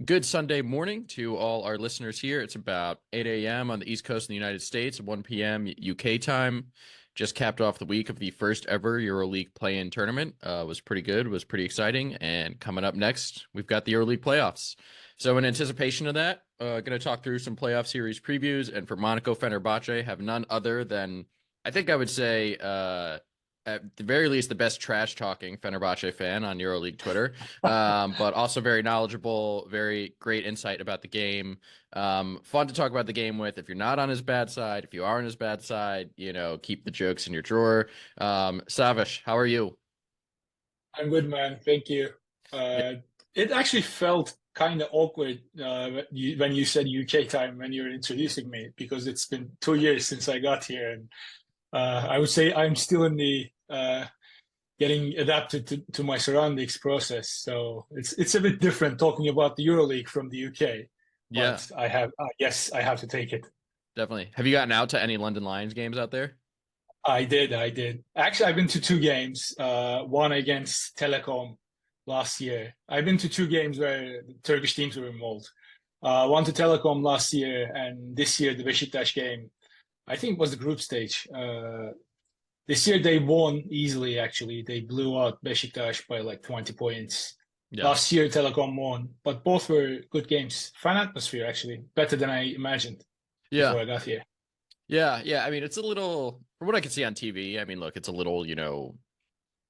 Good Sunday morning to all our listeners here. It's about 8 a.m. on the East Coast in the United States, 1 p.m. UK time. Just capped off the week of the first ever EuroLeague play-in tournament. Was pretty good, was pretty exciting. And coming up next, we've got the EuroLeague playoffs. So in anticipation of that, going to talk through some playoff series previews. And for Monaco, Fenerbahce have none other than, I think I would say, at the very least, the best trash talking Fenerbahce fan on EuroLeague Twitter, but also very knowledgeable, very great insight about the game. Fun to talk about the game with. If you're not on his bad side, if you are on his bad side, keep the jokes in your drawer. Savas, how are you? I'm good, man. Thank you. It actually felt kind of awkward when you said UK time when you were introducing me because it's been 2 years since I got here, and I would say I'm still in the getting adapted to my surroundings process. So it's a bit different talking about the EuroLeague from the UK. Yeah, But I have yes, I have to take it. definitely. Have you gotten out to any London Lions games out there? I did. Actually, I've been to two games. One against Telecom last year. I've been to two games where the Turkish teams were involved. One to Telecom last year, and this year the Beşiktaş game. I think it was the group stage. This year they won easily. Actually, they blew out Beşiktaş by like 20 points. Yeah. Last year Telecom won, but both were good games. Fun atmosphere, actually, better than I imagined Yeah. before I got here. Yeah. I mean, it's a little, from what I can see on TV, I mean, look, it's a little,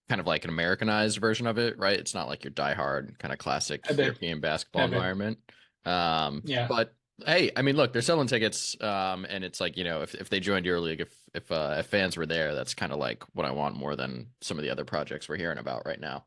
kind of like an Americanized version of it, right? It's not like your diehard kind of classic European basketball environment. Yeah. But hey, I mean, look, they're selling tickets, and it's like, if they joined EuroLeague, if fans were there, that's kind of like what I want more than some of the other projects we're hearing about right now.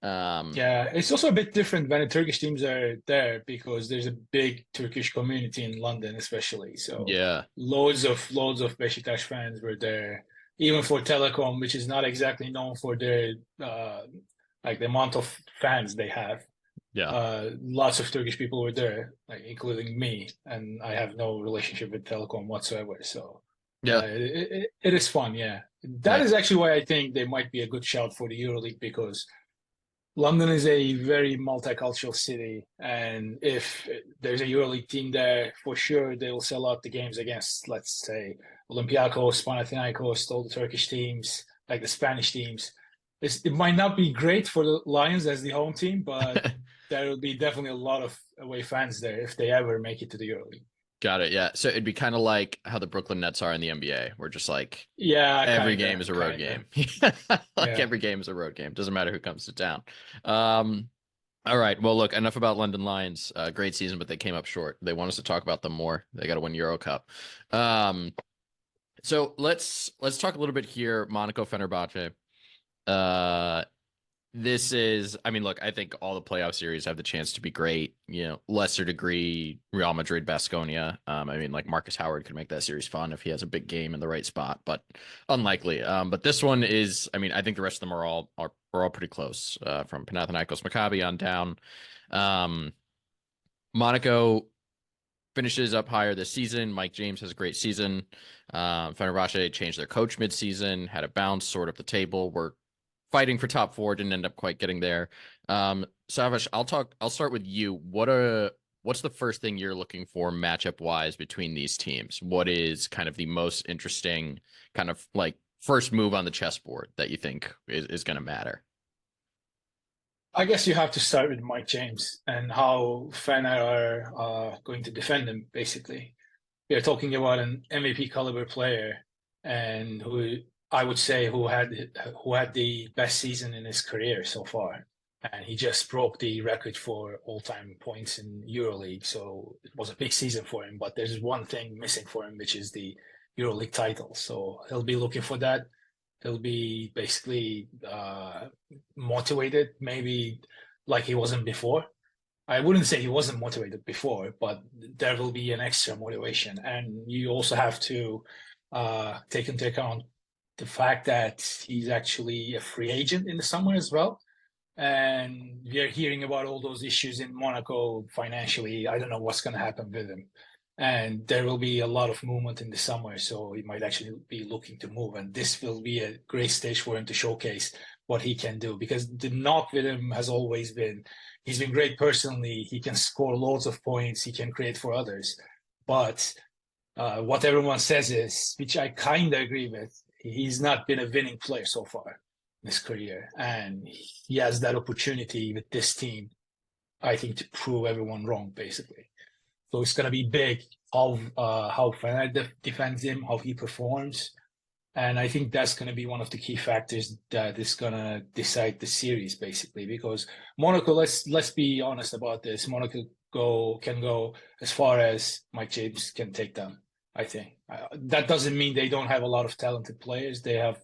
Yeah, it's also a bit different when the Turkish teams are there because there's a big Turkish community in London, especially. So yeah, loads of Beşiktaş fans were there. Even for Telecom, which is not exactly known for their like the amount of fans they have. yeah, Lots of Turkish people were there, like including me, and I have no relationship with Telecom whatsoever. So yeah, it is fun. Yeah, that right, is actually why I think they might be a good shout for the EuroLeague because London is a very multicultural city, and if there's a EuroLeague team there, for sure they will sell out the games against, let's say, Olympiacos, Panathinaikos, all the Turkish teams, like the Spanish teams. It might not be great for the Lions as the home team, but there will be definitely a lot of away fans there if they ever make it to the EuroLeague. got it. Yeah, so it'd be kind of like how the Brooklyn Nets are in the NBA. We're just like Yeah, every game is a road kinda. game. Like Yeah. every game is a road game. Doesn't matter who comes to town. All right. Well, look, enough about London Lions. Great season, but they came up short. They want us to talk about them more. They got to win Euro Cup. So let's talk a little bit here. Monaco Fenerbahce. Uh, this is, I mean, look, I think all the playoff series have the chance to be great. Lesser degree Real Madrid, Baskonia. I mean, like Marcus Howard could make that series fun if he has a big game in the right spot, but unlikely. But this one is, I mean, I think the rest of them are all pretty close. From Panathinaikos, Maccabi on down. Monaco finishes up higher this season. Mike James has a great season. Fenerbahce changed their coach mid-season, had a bounce, sort of the table. We're fighting for top four, didn't end up quite getting there. Savas, I'll start with you. What's the first thing you're looking for matchup wise between these teams? What is kind of the most interesting kind of like first move on the chessboard that you think is going to matter? I guess you have to start with Mike James and how Fener are going to defend him, basically. We are talking about an MVP caliber player and who I would say who had the best season in his career so far. And he just broke the record for all-time points in EuroLeague. So it was a big season for him. But there's one thing missing for him, which is the EuroLeague title. So he'll be looking for that. He'll be basically motivated, maybe like he wasn't before. I wouldn't say he wasn't motivated before, but there will be an extra motivation. And you also have to take into account the fact that he's actually a free agent in the summer as well. And we are hearing about all those issues in Monaco financially. I don't know what's going to happen with him. And there will be a lot of movement in the summer, so he might actually be looking to move. And this will be a great stage for him to showcase what he can do. Because the knock with him has always been he's been great personally. He can score loads of points. He can create for others. But what everyone says is, which I kind of agree with, he's not been a winning player so far in his career. And he has that opportunity with this team, I think, to prove everyone wrong, basically. So it's going to be big how Fener defends him, how he performs. And I think that's going to be one of the key factors that is going to decide the series, basically. Because Monaco, let's be honest about this. Monaco can go as far as Mike James can take them. I think that doesn't mean they don't have a lot of talented players. They have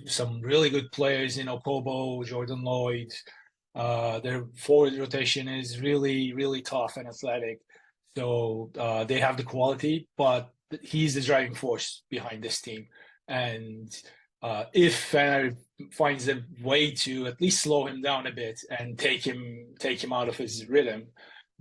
some really good players. Kobo, Jordan Lloyd. Their forward rotation is really, really tough and athletic. So they have the quality, but he's the driving force behind this team. And if Fener finds a way to at least slow him down a bit and take him out of his rhythm,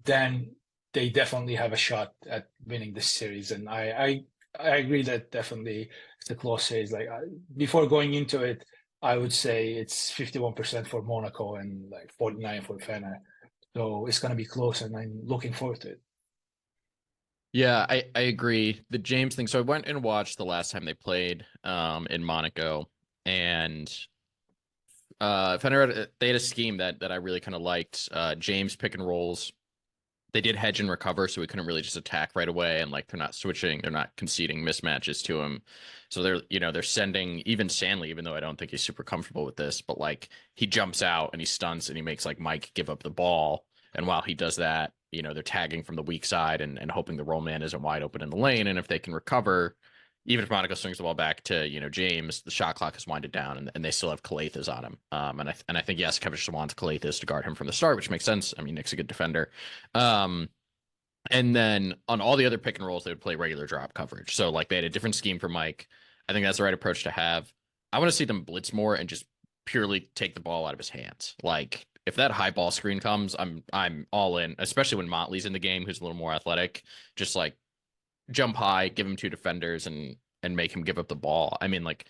then they definitely have a shot at winning this series. And I agree that definitely it's a close series. Like before going into it, I would say it's 51% for Monaco and like 49 for Fener. So it's going to be close, and I'm looking forward to it. Yeah, I agree. The James thing. So I went and watched the last time they played in Monaco, and Fener they had a scheme that I really kind of liked. James pick and rolls. They did hedge and recover, so we couldn't really just attack right away, and like they're not switching, they're not conceding mismatches to him. So they're sending even Stanley, even though I don't think he's super comfortable with this, but like he jumps out and he stunts and he makes like Mike give up the ball. And while he does that, they're tagging from the weak side and hoping the roll man isn't wide open in the lane. And if they can recover, even if Monaco swings the ball back to James, the shot clock is winded down, and they still have Calathes on him. And I think Jasikevicius wants Calathes to guard him from the start, which makes sense. I mean, Nick's a good defender. And then on all the other pick and rolls, they would play regular drop coverage. So like they had a different scheme for Mike. I think that's the right approach to have. I want to see them blitz more and just purely take the ball out of his hands. Like if that high ball screen comes, I'm all in, especially when Motley's in the game, who's a little more athletic. Just like jump high, give him two defenders, and make him give up the ball. I mean, like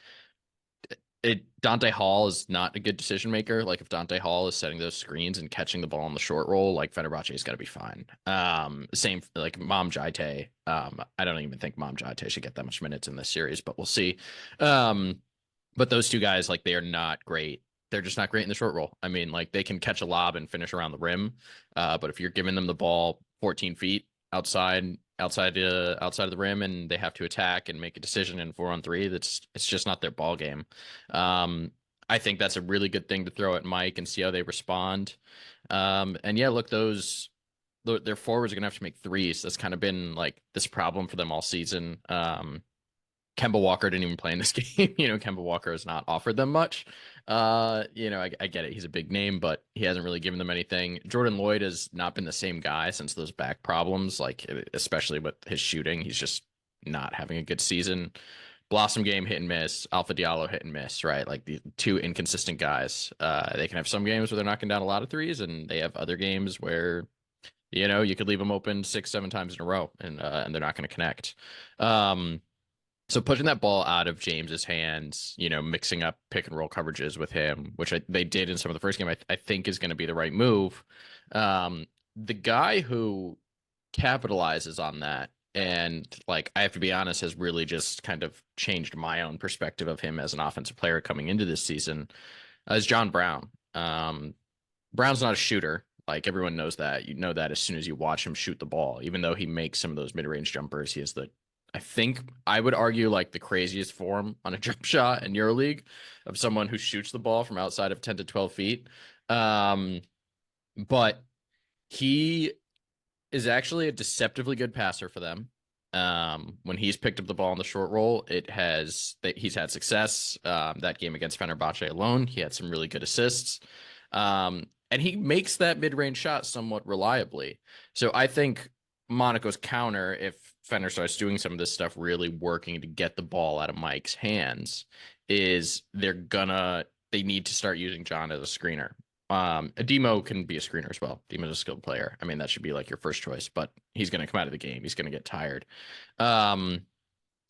Dante Hall is not a good decision maker. Like if Dante Hall is setting those screens and catching the ball on the short roll, like Fenerbahce's got to be fine. Same like Mom Jaite. I don't even think Mom Jaite should get that much minutes in this series, but we'll see. But those two guys, like they are not great. They're just not great in the short roll. I mean, like they can catch a lob and finish around the rim, but if you're giving them the ball 14 feet outside of the rim and they have to attack and make a decision in 4-on-3, it's just not their ball game. I think that's a really good thing to throw at Mike and see how they respond. And yeah, look, their forwards are gonna have to make threes. That's kind of been like this problem for them all season. Kemba Walker didn't even play in this game. Kemba Walker has not offered them much. I get it. He's a big name, but he hasn't really given them anything. Jordan Lloyd has not been the same guy since those back problems, like especially with his shooting. He's just not having a good season. Blossom game hit and miss. Alpha Diallo hit and miss, right? Like the two inconsistent guys. They can have some games where they're knocking down a lot of threes, and they have other games where you could leave them open 6-7 times in a row, and they're not going to connect. So pushing that ball out of James's hands, mixing up pick and roll coverages with him, which they did in some of the first game, I think is going to be the right move. The guy who capitalizes on that, and like I have to be honest, has really just kind of changed my own perspective of him as an offensive player coming into this season, is John Brown. Brown's not a shooter. Like everyone knows that. You know that as soon as you watch him shoot the ball, even though he makes some of those mid-range jumpers, he has I think I would argue like the craziest form on a jump shot in EuroLeague of someone who shoots the ball from outside of 10 to 12 feet. But he is actually a deceptively good passer for them. When he's picked up the ball in the short roll, he's had success. That game against Fenerbahce alone, he had some really good assists. And he makes that mid-range shot somewhat reliably. So I think Monaco's counter, if Fener starts doing some of this stuff, really working to get the ball out of Mike's hands, is they need to start using John as a screener. Ademo can be a screener as well. Ademo's a skilled player. I mean, that should be like your first choice, but he's going to come out of the game. He's going to get tired.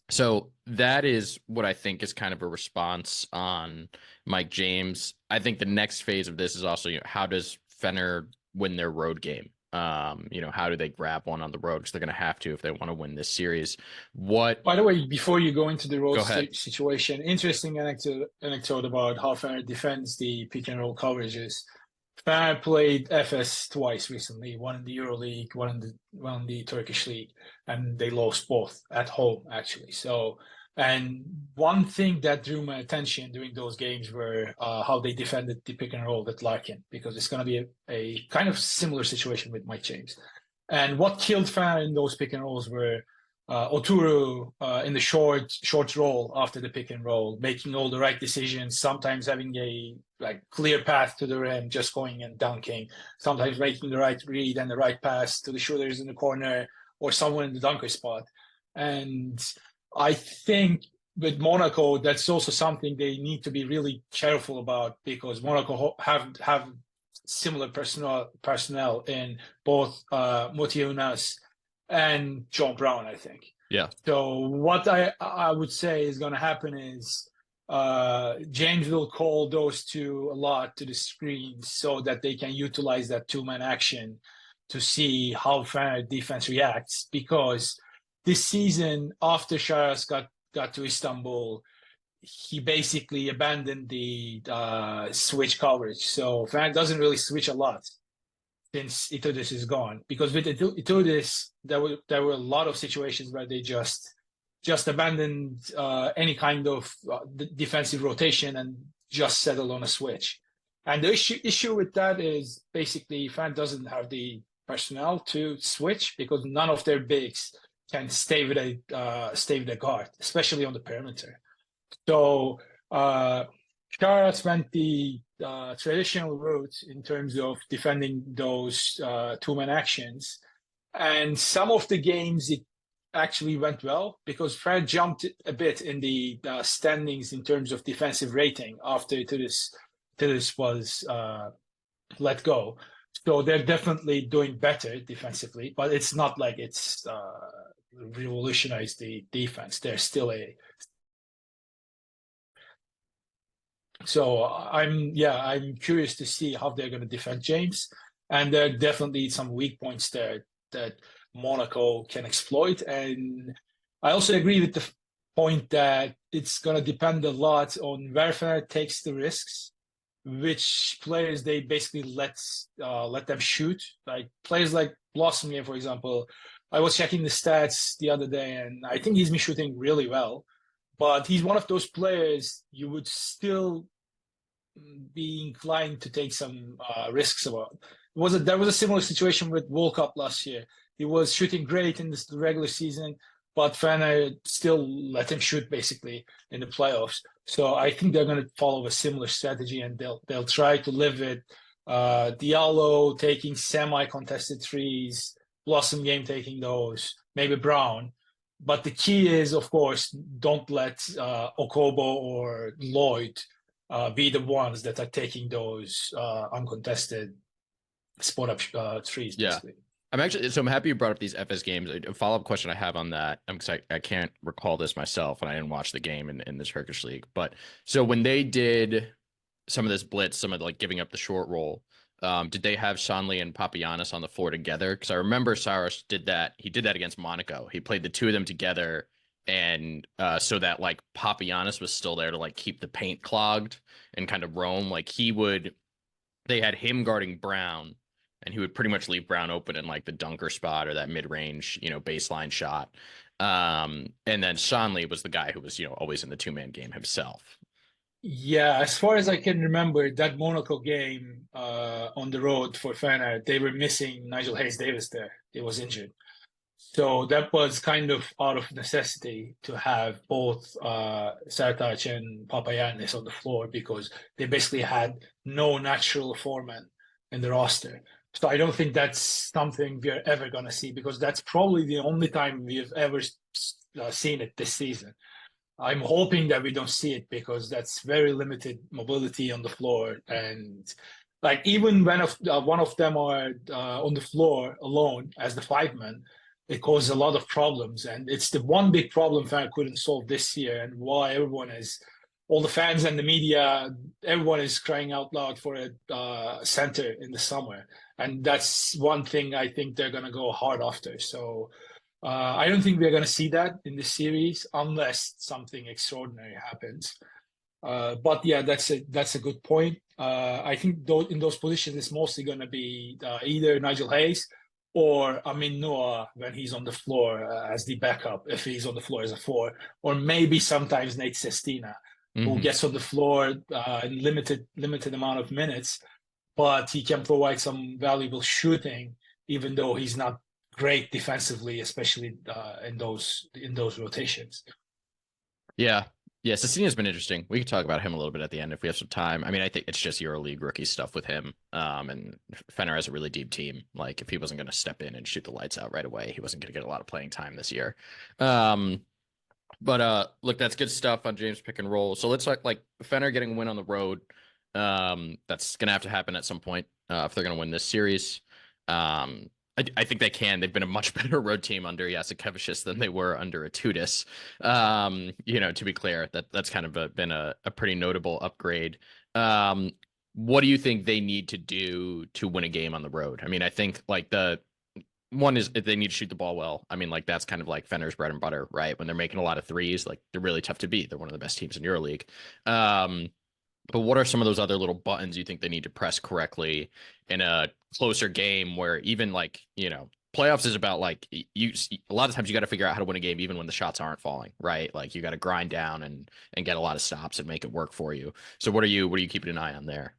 So that is what I think is kind of a response on Mike James. I think the next phase of this is also, how does Fener win their road game? How do they grab one on the road? Because they're going to have to if they want to win this series. What? By the way, before you go into the road Go ahead. situation, interesting anecdote about how Fener defends the pick and roll coverages. Fener played FS twice recently, one in the EuroLeague, one in the Turkish league, and they lost both at home actually. So, and one thing that drew my attention during those games were how they defended the pick and roll with Larkin, because it's going to be a kind of similar situation with Mike James. And what killed Fener in those pick and rolls were Oturu in the short roll after the pick and roll, making all the right decisions, sometimes having a clear path to the rim, just going and dunking, sometimes making the right read and the right pass to the shooters in the corner or someone in the dunker spot. And I think with Monaco, that's also something they need to be really careful about, because Monaco have similar personnel in both Motiunas and John Brown, I think. Yeah. So what I would say is going to happen is James will call those two a lot to the screens so that they can utilize that two-man action to see how Fener defense reacts. Because this season, after Sharas got to Istanbul, he basically abandoned the switch coverage. So Fener doesn't really switch a lot since Itudis is gone, because with Itudis, there were a lot of situations where they just abandoned any kind of defensive rotation and just settled on a switch. And the issue with that is basically Fener doesn't have the personnel to switch, because none of their bigs can stay with a guard, especially on the perimeter. So Sharas went the traditional route in terms of defending those two-man actions. And some of the games, it actually went well, because Fred jumped a bit in the standings in terms of defensive rating after this was let go. So they're definitely doing better defensively, but it's not like it's revolutionized the defense. They're still So I'm curious to see how they're going to defend James, and there are definitely some weak points there that Monaco can exploit. And I also agree with the point that it's going to depend a lot on where Fener takes the risks, which players they basically let them shoot. Like players like Blossom here, for example. I was checking the stats the other day, and I think he's been shooting really well. But he's one of those players you would still be inclined to take some risks about. There was a similar situation with World Cup last year. He was shooting great in the regular season, but Fener still let him shoot basically in the playoffs. So I think they're going to follow a similar strategy, and they'll try to live it. Diallo taking semi-contested threes, Blossom game taking those, maybe Brown. But the key is, of course, don't let Okobo or Lloyd be the ones that are taking those uncontested spot-up threes, basically. Yeah. I'm happy you brought up these FS games. A follow-up question I have on that, because I can't recall this myself, and I didn't watch the game in the Turkish league. But so when they did some of this blitz, some of giving up the short roll, did they have Shanley and Papagiannis on the floor together? Because I remember Saros did that. He did that against Monaco. He played the two of them together, and so that Papagiannis was still there to keep the paint clogged and kind of roam. They had him guarding Brown, and he would pretty much leave Brown open in the dunker spot or that mid-range, baseline shot. And then Shanley was the guy who was, always in the two-man game himself. Yeah, as far as I can remember, that Monaco game on the road for Fener, they were missing Nigel Hayes-Davis there. He was injured. So that was kind of out of necessity to have both Sertac and Papagiannis on the floor, because they basically had no natural foreman in the roster. So I don't think that's something we're ever going to see, because that's probably the only time we've ever seen it this season. I'm hoping that we don't see it, because that's very limited mobility on the floor. And even when one of them are on the floor alone as the five man, it caused a lot of problems, and it's the one big problem Fener couldn't solve this year, and why all the fans and the media, everyone is crying out loud for a center in the summer, and that's one thing I think they're going to go hard after. So I don't think we're going to see that in this series unless something extraordinary happens. But yeah, that's a good point. I think in those positions, it's mostly going to be either Nigel Hayes or Amin Noah when he's on the floor as the backup, if he's on the floor as a 4, or maybe sometimes Nate Sestina, who gets on the floor in limited amount of minutes, but he can provide some valuable shooting, even though he's not great defensively, especially in those rotations. Yeah. Yeah, Cecilia's been interesting. We could talk about him a little bit at the end if we have some time. I mean, I think it's just EuroLeague rookie stuff with him. And Fener has a really deep team. Like, if he wasn't going to step in and shoot the lights out right away, he wasn't going to get a lot of playing time this year. But look, that's good stuff on James pick and roll. So let's talk like Fener getting a win on the road. That's going to have to happen at some point if they're going to win this series. I think they can. They've been a much better road team under Jasikevicius than they were under Atudis. To be clear, that's kind of been a pretty notable upgrade. What do you think they need to do to win a game on the road? I mean, I think like the one is if they need to shoot the ball well. I mean, like that's kind of like Fener's bread and butter, right? When they're making a lot of threes, like they're really tough to beat. They're one of the best teams in EuroLeague. But what are some of those other little buttons you think they need to press correctly in a closer game where even like, playoffs is about like a lot of times you got to figure out how to win a game even when the shots aren't falling, right? Like you got to grind down and get a lot of stops and make it work for you. So what are you keeping an eye on there?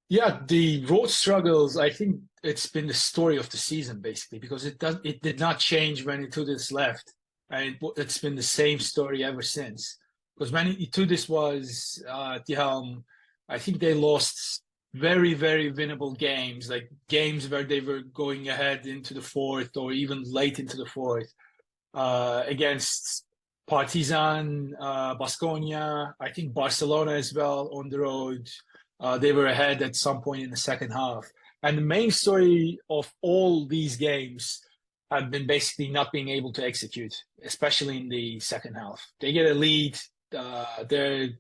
Yeah, the road struggles, I think it's been the story of the season basically, because it did not change when Itudis left. And it's been the same story ever since. Because when Itudis was at the helm, I think they lost very, very winnable games, like games where they were going ahead into the fourth or even late into the fourth against Partizan, Baskonia, I think Barcelona as well on the road. They were ahead at some point in the second half. And the main story of all these games have been basically not being able to execute, especially in the second half. They get a lead. They're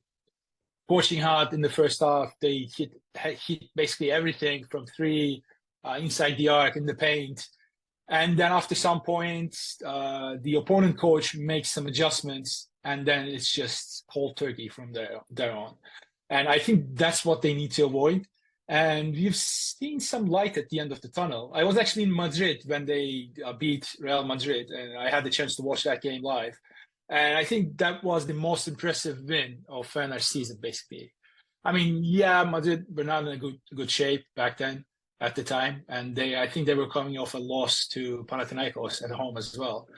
pushing hard in the first half. They hit basically everything from 3 inside the arc in the paint. And then after some point, the opponent coach makes some adjustments, and then it's just cold turkey from there on. And I think that's what they need to avoid. And we've seen some light at the end of the tunnel. I was actually in Madrid when they beat Real Madrid, and I had the chance to watch that game live. And I think that was the most impressive win of Fener's season, basically. I mean, yeah, Madrid were not in a good shape back then at the time. And I think they were coming off a loss to Panathinaikos at home as well.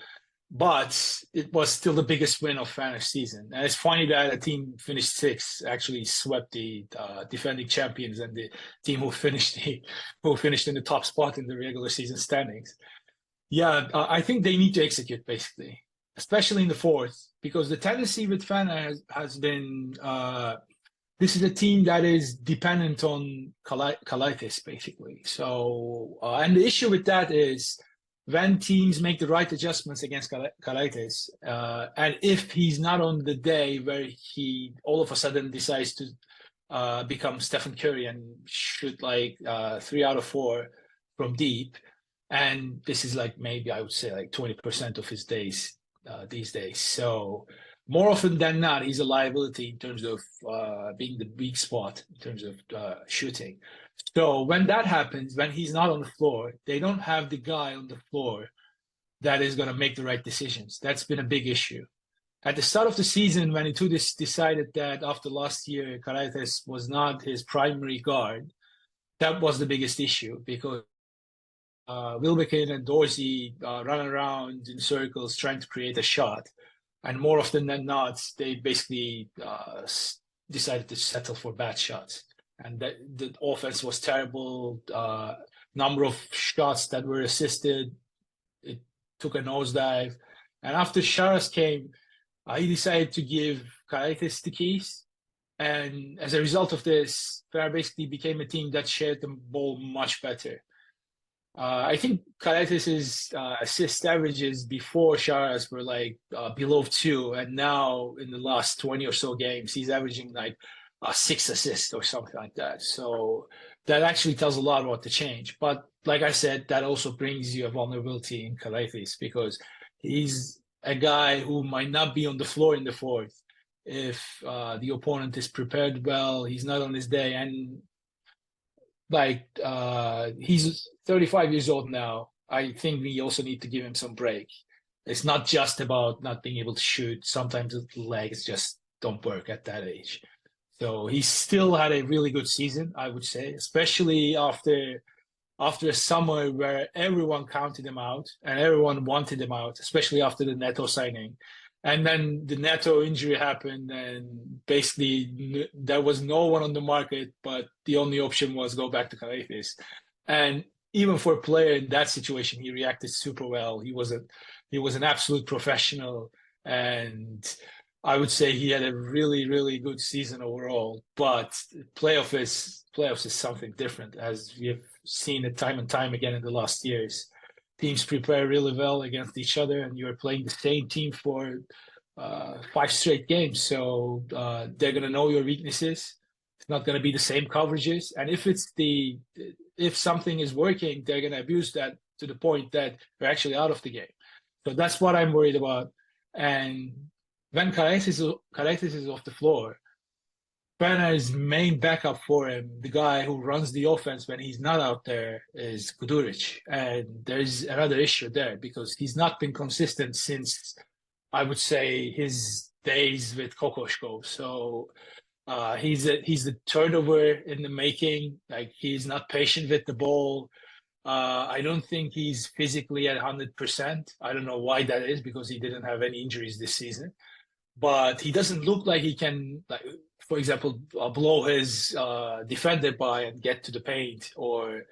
But it was still the biggest win of Fener's season. And it's funny that a team finished 6th actually swept the defending champions and the team who finished in the top spot in the regular season standings. Yeah, I think they need to execute basically, especially in the fourth, because the tendency with Fener has been this is a team that is dependent on Kalaitis basically. So and the issue with that is when teams make the right adjustments against Kalaitis, and if he's not on the day where he all of a sudden decides to become Stephen Curry and shoot like 3 out of 4 from deep, and this is like maybe I would say like 20% of his days these days. So more often than not, he's a liability in terms of being the weak spot in terms of shooting. So when that happens, when he's not on the floor, they don't have the guy on the floor that is going to make the right decisions. That's been a big issue. At the start of the season, when Itudis decided that after last year, Kalaitis was not his primary guard, that was the biggest issue because Wilbekin and Dorsey run around in circles trying to create a shot. And more often than not, they basically decided to settle for bad shots. And the offense was terrible. Number of shots that were assisted, it took a nosedive. And after Sharas came, he decided to give Kalaitis the keys. And as a result of this, Fener basically became a team that shared the ball much better. I think Karatis' assist averages before Sharas were like below 2, and now in the last 20 or so games, he's averaging like 6 assists or something like that. So that actually tells a lot about the change. But like I said, that also brings you a vulnerability in Karatis because he's a guy who might not be on the floor in the fourth if the opponent is prepared well, he's not on his day, and like he's 35 years old now. I think we also need to give him some break. It's not just about not being able to shoot. Sometimes the legs just don't work at that age. So he still had a really good season, I would say, especially after a summer where everyone counted him out and everyone wanted him out, especially after the Neto signing. And then the Neto injury happened, and basically there was no one on the market, but the only option was go back to Calafis. And even for a player in that situation, he reacted super well. He was an absolute professional, and I would say he had a really, really good season overall. But playoffs is something different, as we have seen it time and time again in the last years. Teams prepare really well against each other, and you're playing the same team for 5 straight games. So they're gonna know your weaknesses. It's not gonna be the same coverages, and if something is working, they're gonna abuse that to the point that they're actually out of the game. So that's what I'm worried about. And when Karatis is off the floor, Fener's main backup for him, the guy who runs the offense when he's not out there, is Kuduric. And there's another issue there because he's not been consistent since, I would say, his days with Kokoshko. So he's the turnover in the making. Like, he's not patient with the ball. I don't think he's physically at 100%. I don't know why that is, because he didn't have any injuries this season. But he doesn't look like he can, like, for example, blow his defender by and get to the paint. Or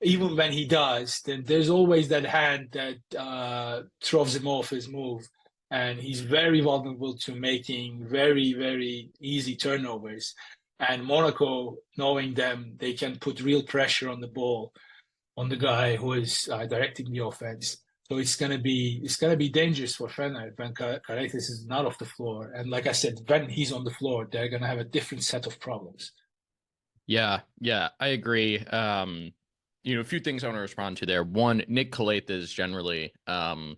even when he does, then there's always that hand that throws him off his move. And he's very vulnerable to making very, very easy turnovers. And Monaco, knowing them, they can put real pressure on the ball, on the guy who is directing the offense. So it's gonna be dangerous for Fener when Karatis is not off the floor. And like I said, when he's on the floor, they're gonna have a different set of problems. Yeah, I agree. A few things I want to respond to there. One, Nick Calathes generally, I've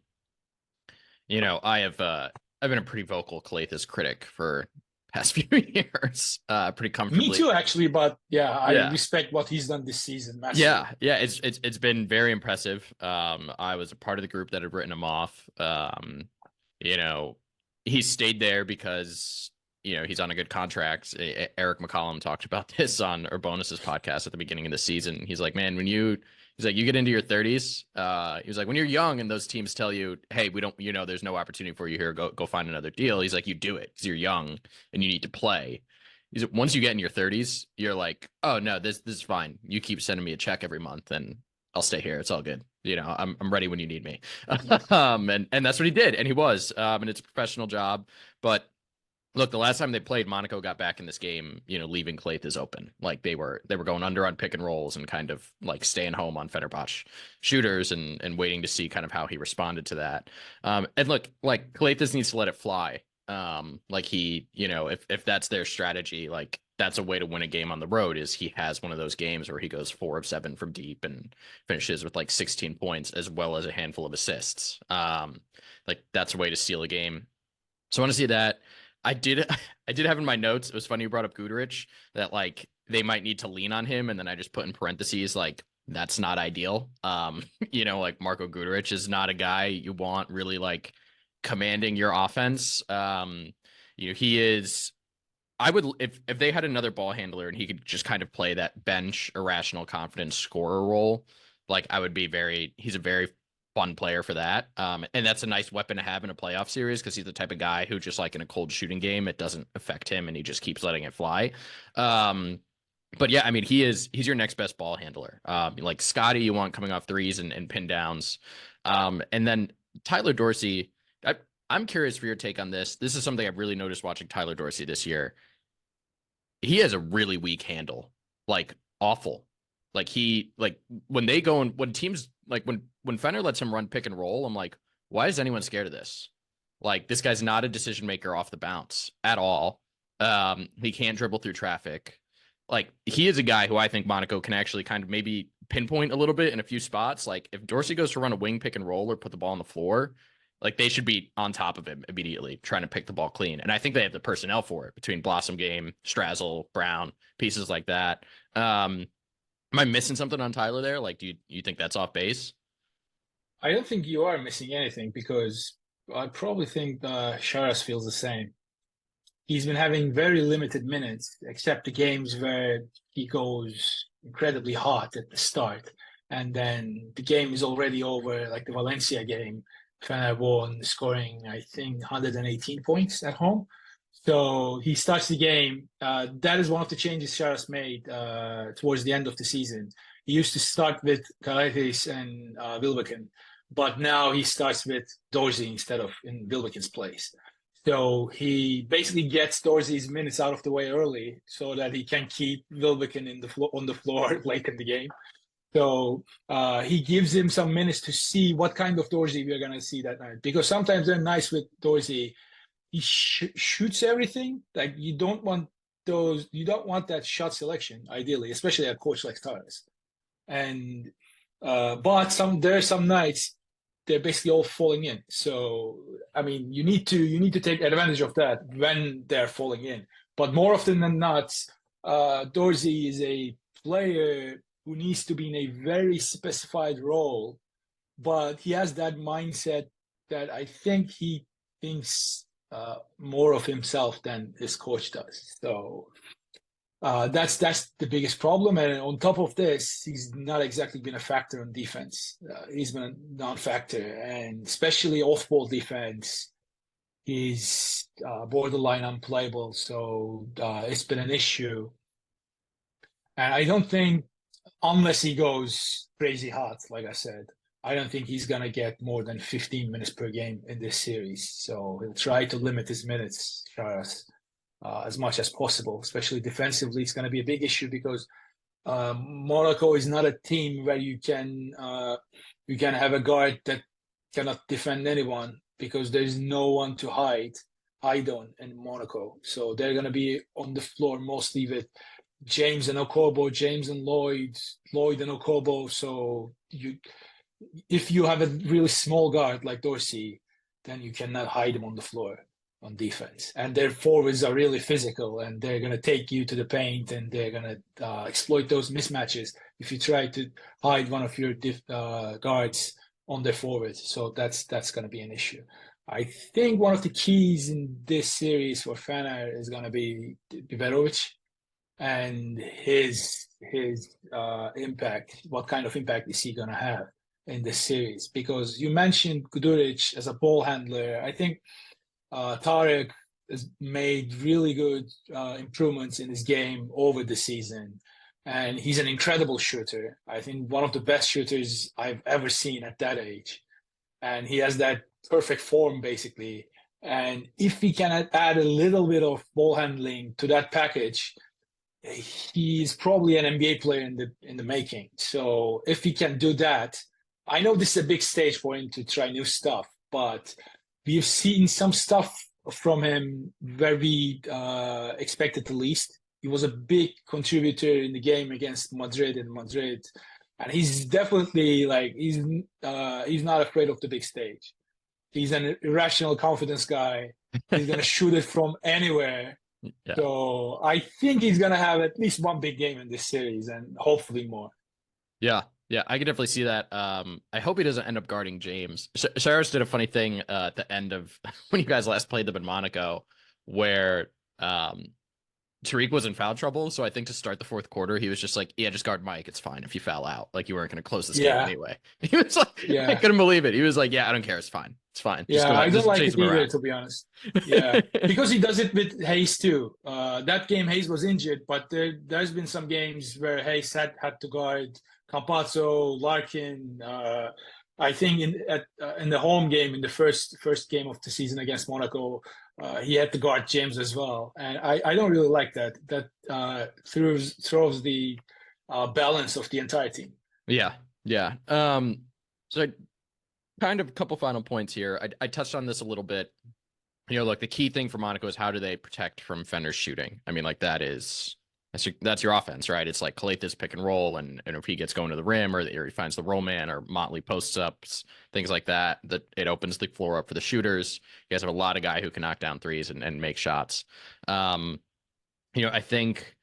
been a pretty vocal Calathes critic for past few years, pretty comfortably. Me too, actually, but I Yeah. respect what he's done this season massively. Yeah, it's been very impressive. I was a part of the group that had written him off. He stayed there because he's on a good contract. Eric McCollum talked about this on Urbonus's podcast at the beginning of the season. He's like, man, he's like, you get into your 30s. He was like, when you're young and those teams tell you, hey, we don't, there's no opportunity for you here. Go find another deal. He's like, you do it because you're young and you need to play. He's like, once you get in your 30s, you're like, oh no, this is fine. You keep sending me a check every month and I'll stay here. It's all good. I'm ready when you need me. And that's what he did. And he was, and it's a professional job, but look, the last time they played, Monaco got back in this game, leaving Calathes open. Like they were going under on pick and rolls and kind of like staying home on Fenerbahce shooters and waiting to see kind of how he responded to that. And look, like Calathes needs to let it fly. Like if that's their strategy, like that's a way to win a game on the road is he has one of those games where he goes 4 of 7 from deep and finishes with like 16 points as well as a handful of assists. Like that's a way to steal a game. So I want to see that. I did have in my notes, it was funny you brought up Guduric, that like they might need to lean on him, and then I just put in parentheses like that's not ideal. Like Marko Guduric is not a guy you want really like commanding your offense. He is. I would if they had another ball handler and he could just kind of play that bench irrational confidence scorer role, like I would be he's a very fun player for that. And that's a nice weapon to have in a playoff series because he's the type of guy who just like in a cold shooting game, it doesn't affect him and he just keeps letting it fly. But yeah, I mean, he's your next best ball handler. Like Scotty, you want coming off threes and pin downs. And then Tyler Dorsey, I'm curious for your take on this. This is something I've really noticed watching Tyler Dorsey this year. He has a really weak handle, like awful. Like when they go and when teams like when Fener lets him run pick and roll, I'm like, why is anyone scared of this? Like this guy's not a decision maker off the bounce at all. He can't dribble through traffic. Like he is a guy who I think Monaco can actually kind of maybe pinpoint a little bit in a few spots. Like if Dorsey goes to run a wing pick and roll or put the ball on the floor, like they should be on top of him immediately, trying to pick the ball clean. And I think they have the personnel for it between Blossom Game, Strazel, Brown, pieces like that. Am I missing something on Tyler there? Like, do you think that's off base? I don't think you are missing anything because I probably think Sharas feels the same. He's been having very limited minutes, except the games where he goes incredibly hot at the start. And then the game is already over, like the Valencia game. Fener won, scoring, I think, 118 points at home. So he starts the game. That is one of the changes Sharas made towards the end of the season. He used to start with Karatis and Wilbekin, but now he starts with Dorsey instead of in Wilbekin's place. So he basically gets Dorsey's minutes out of the way early so that he can keep Wilbekin on the floor late in the game. So he gives him some minutes to see what kind of Dorsey we're going to see that night. Because sometimes they're nice with Dorsey. He shoots everything. Like you don't want that shot selection, ideally, especially a coach like Torres. And but there are some nights they're basically all falling in. So I mean, you need to take advantage of that when they're falling in. But more often than not, Dorsey is a player who needs to be in a very specified role, but he has that mindset that I think he thinks more of himself than his coach does. So that's the biggest problem. And on top of this, he's not exactly been a factor on defense. He's been a non-factor, and especially off-ball defense, he's borderline unplayable. So it's been an issue. And I don't think, unless he goes crazy hot, like I said, I don't think he's going to get more than 15 minutes per game in this series. So he'll try to limit his minutes, Charas, as much as possible, especially defensively. It's going to be a big issue because Monaco is not a team where you can have a guard that cannot defend anyone because there's no one to hide on in Monaco. So they're going to be on the floor mostly with James and Okobo, James and Lloyd and Okobo. So if you have a really small guard like Dorsey, then you cannot hide him on the floor on defense. And their forwards are really physical, and they're going to take you to the paint, and they're going to exploit those mismatches if you try to hide one of your guards on their forwards. So that's going to be an issue. I think one of the keys in this series for Fener is going to be Biberovic and his impact. What kind of impact is he going to have in this series? Because you mentioned Guduric as a ball handler. I think Tarek has made really good improvements in his game over the season. And he's an incredible shooter. I think one of the best shooters I've ever seen at that age. And he has that perfect form, basically. And if he can add a little bit of ball handling to that package, he's probably an NBA player in the making. So if he can do that, I know this is a big stage for him to try new stuff, but we've seen some stuff from him where we expected the least. He was a big contributor in the game against Madrid, and he's definitely he's not afraid of the big stage. He's an irrational confidence guy. He's gonna shoot it from anywhere. Yeah. So I think he's gonna have at least one big game in this series, and hopefully more. Yeah. Yeah, I can definitely see that. I hope he doesn't end up guarding James. Cyrus did a funny thing at the end of when you guys last played them in Monaco, where Tariq was in foul trouble. So I think to start the fourth quarter, he was just like, "Yeah, just guard Mike. It's fine if you foul out. Like you weren't going to close this game anyway." He was like, "I couldn't believe it." He was like, "Yeah, I don't care. It's fine. It's fine." Just I don't like it either, to be honest. Yeah, because he does it with Hayes too. That game, Hayes was injured, but there's been some games where Hayes had to guard Campazzo, Larkin. I think in the home game, in the first game of the season against Monaco, he had to guard James as well, and I don't really like that. That throws the balance of the entire team. Yeah. So kind of a couple final points here. I touched on this a little bit. Look, the key thing for Monaco is how do they protect from Fener's shooting? I mean, like that's your offense, right? It's like Calathes pick and roll, and if he gets going to the rim or he finds the roll man or Motley posts ups, things like that, that it opens the floor up for the shooters. You guys have a lot of guy who can knock down threes and make shots. I think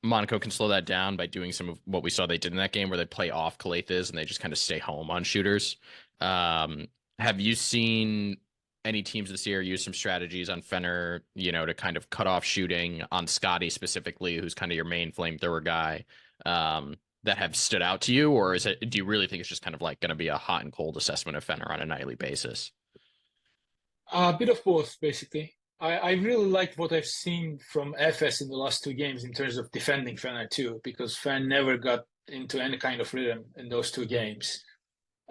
Monaco can slow that down by doing some of what we saw they did in that game where they play off Calathes and they just kind of stay home on shooters. Have you seen any teams this year use some strategies on Fener, to kind of cut off shooting on Scotty specifically, who's kind of your main flamethrower guy, that have stood out to you? Or do you really think it's just kind of like going to be a hot and cold assessment of Fener on a nightly basis? A bit of both, basically. I really liked what I've seen from FS in the last 2 games in terms of defending Fener too, because Fener never got into any kind of rhythm in those 2 games.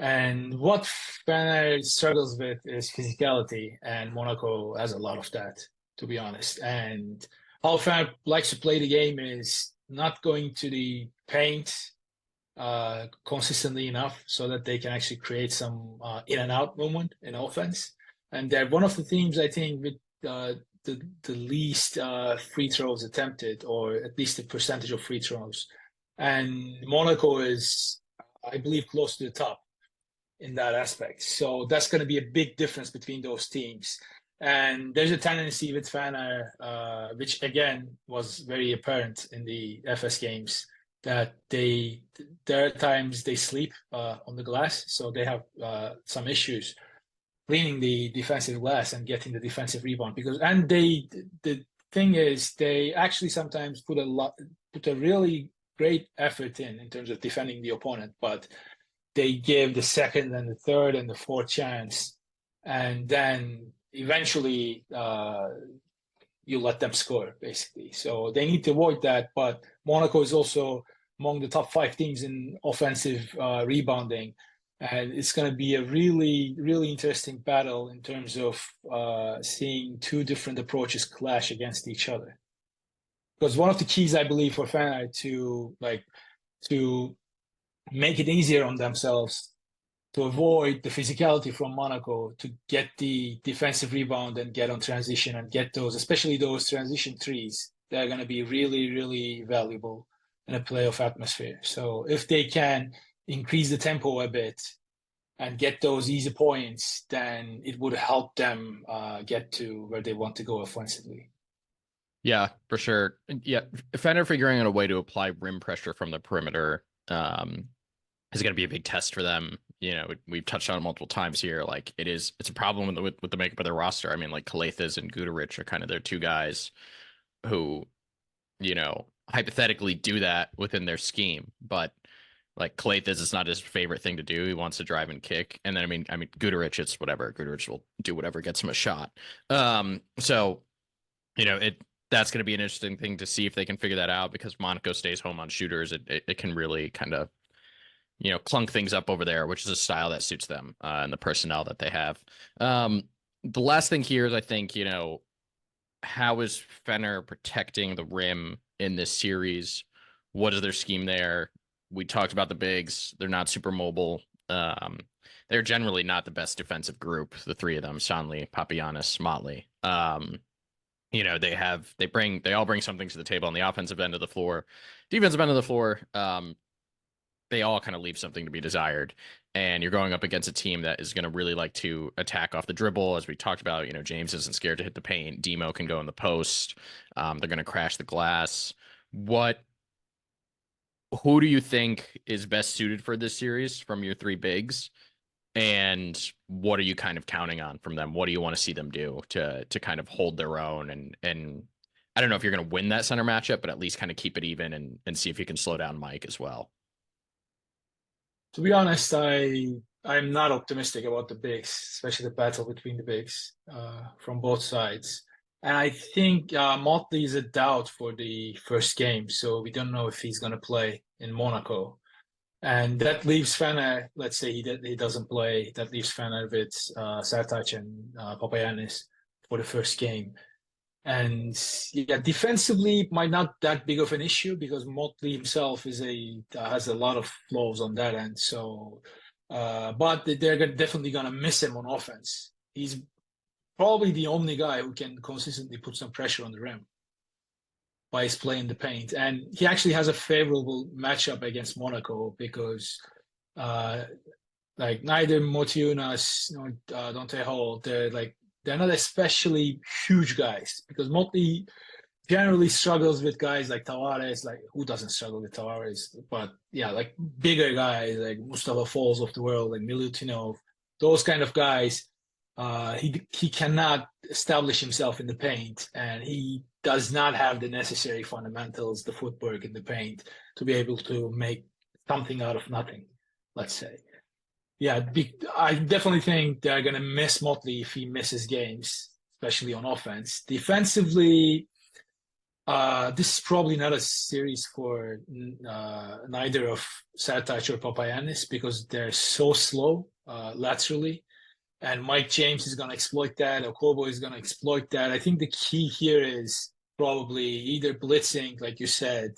And what Fener struggles with is physicality, and Monaco has a lot of that, to be honest. And how Fener likes to play the game is not going to the paint consistently enough so that they can actually create some in and out movement in offense. And they're one of the teams, I think, with the least free throws attempted, or at least the percentage of free throws. And Monaco is, I believe, close to the top in that aspect. So that's going to be a big difference between those teams. And there's a tendency with Fener, which again was very apparent in the FS games, that there are times they sleep on the glass. So they have some issues cleaning the defensive glass and getting the defensive rebound, the thing is they actually sometimes put a really great effort in terms of defending the opponent, but they give the second and the third and the fourth chance, and then eventually you let them score, basically. So they need to avoid that. But Monaco is also among the top 5 teams in offensive rebounding, and it's going to be a really, really interesting battle in terms of seeing 2 different approaches clash against each other. Because one of the keys, I believe, for Fener to make it easier on themselves, to avoid the physicality from Monaco, to get the defensive rebound and get on transition and get those, especially those transition threes, they're going to be really, really valuable in a playoff atmosphere. So if they can increase the tempo a bit and get those easy points, then it would help them get to where they want to go offensively. Yeah, for sure. Yeah, Fener figuring out a way to apply rim pressure from the perimeter is going to be a big test for them. We've touched on it multiple times here. Like it's a problem with the makeup of their roster. I mean, like Calathes and Guduric are kind of their 2 guys who, hypothetically do that within their scheme, but like Calathes is not his favorite thing to do. He wants to drive and kick. And then, I mean, Guduric, it's whatever. Guduric will do whatever gets him a shot. So, that's going to be an interesting thing to see if they can figure that out, because Monaco stays home on shooters. It can really kind of, clunk things up over there, which is a style that suits them and the personnel that they have. The last thing here is, I think, how is Fener protecting the rim in this series? What is their scheme there? We talked about the bigs. They're not super mobile. They're generally not the best defensive group, the 3 of them, Shanley, Papagiannis, Motley. They all bring something to the table on the offensive end of the floor. Defensive end of the floor, they all kind of leave something to be desired. And you're going up against a team that is going to really like to attack off the dribble. As we talked about, James isn't scared to hit the paint. Demo can go in the post. They're going to crash the glass. Who do you think is best suited for this series from your 3 bigs? And what are you kind of counting on from them? What do you want to see them do to kind of hold their own? And I don't know if you're going to win that center matchup, but at least kind of keep it even and see if you can slow down Mike as well. To be honest, I'm not optimistic about the bigs, especially the battle between the bigs from both sides. And I think Motley is a doubt for the first game, so we don't know if he's going to play in Monaco. And that leaves Fener, let's say he doesn't play, that leaves Fener with Sertac and Papagiannis for the first game. And yeah, defensively might not that big of an issue because Motley himself has a lot of flaws on that end. So, but they're definitely gonna miss him on offense. He's probably the only guy who can consistently put some pressure on the rim by his play in the paint. And he actually has a favorable matchup against Monaco because uh, like neither Motiunas nor Dante Hall, they're not especially huge guys because Motley generally struggles with guys like Tavares. Like who doesn't struggle with Tavares? But yeah, like bigger guys like Mustafa Falls of the world, like Milutinov, those kind of guys. He cannot establish himself in the paint, and he does not have the necessary fundamentals, the footwork in the paint, to be able to make something out of nothing. Let's say. Yeah, I definitely think they're going to miss Motley if he misses games, especially on offense. Defensively, this is probably not a series for neither of Sertac or Papayannis because they're so slow laterally. And Mike James is going to exploit that. Okobo is going to exploit that. I think the key here is probably either blitzing, like you said,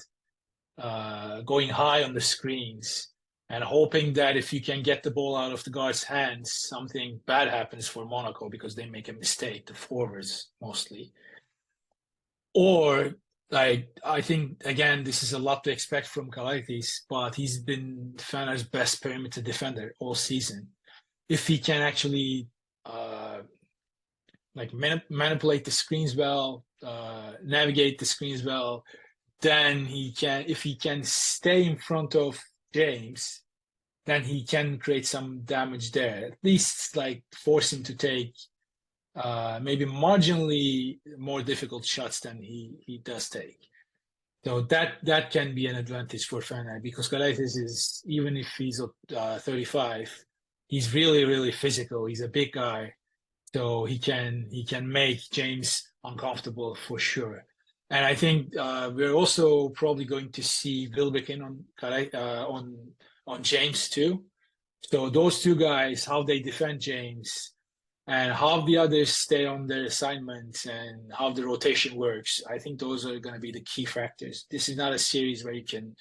going high on the screens and hoping that if you can get the ball out of the guard's hands, something bad happens for Monaco because they make a mistake, the forwards mostly. Or like I think again, this is a lot to expect from Kalaitis, but he's been Fener's best perimeter defender all season. If he can actually like manipulate the screens well, navigate the screens well, then he can, if he can stay in front of James, then he can create some damage there. At least like force him to take maybe marginally more difficult shots than he does take. So that can be an advantage for Fener because Galaitis is, even if he's 35, he's really physical. He's a big guy, so he can make James uncomfortable for sure. And I think we're also probably going to see Wilbekin on James too. So those two guys, how they defend James and how the others stay on their assignments and how the rotation works, I think those are going to be the key factors. This is not a series where you can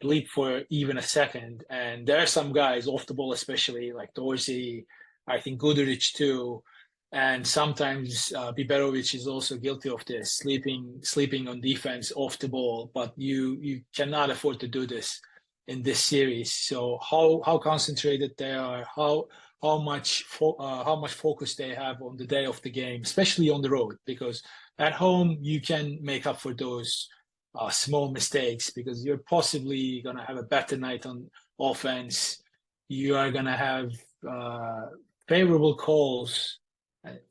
bleed for even a second. And there are some guys off the ball, especially like Dorsey, I think Guduric too. And sometimes Biberovic is also guilty of this, sleeping on defense off the ball. But you cannot afford to do this in this series. So how concentrated they are, how much focus they have on the day of the game, especially on the road, because at home you can make up for those small mistakes because you're possibly going to have a better night on offense. You are going to have favorable calls.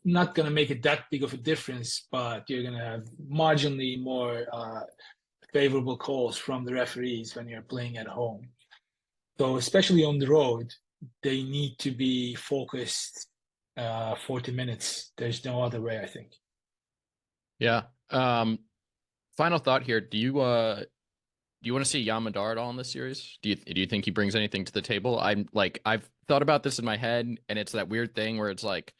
Not going to make it that big of a difference, but you're going to have marginally more favorable calls from the referees when you're playing at home. So especially on the road, they need to be focused 40 minutes. There's no other way, I think. Yeah. Final thought here. Do you want to see Yamadar at all in this series? Do you think he brings anything to the table? I've thought about this in my head, and it's that weird thing where it's like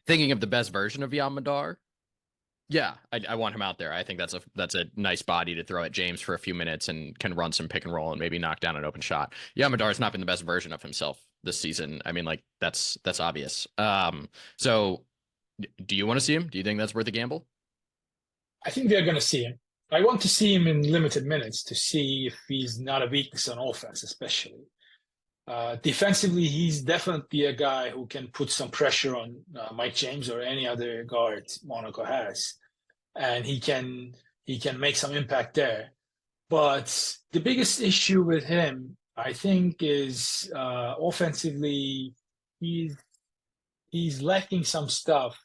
thinking of the best version of Yamadar. Yeah, I want him out there. I think that's a nice body to throw at James for a few minutes and can run some pick and roll and maybe knock down an open shot. Yamadar's not been the best version of himself this season. I mean, like that's obvious. So do you want to see him? Do you think that's worth a gamble? I think they're going to see him. I want to see him in limited minutes to see if he's not a weakness on offense, especially. Defensively, he's definitely a guy who can put some pressure on Mike James or any other guard Monaco has, and he can make some impact there. But the biggest issue with him, I think, is offensively, he's lacking some stuff.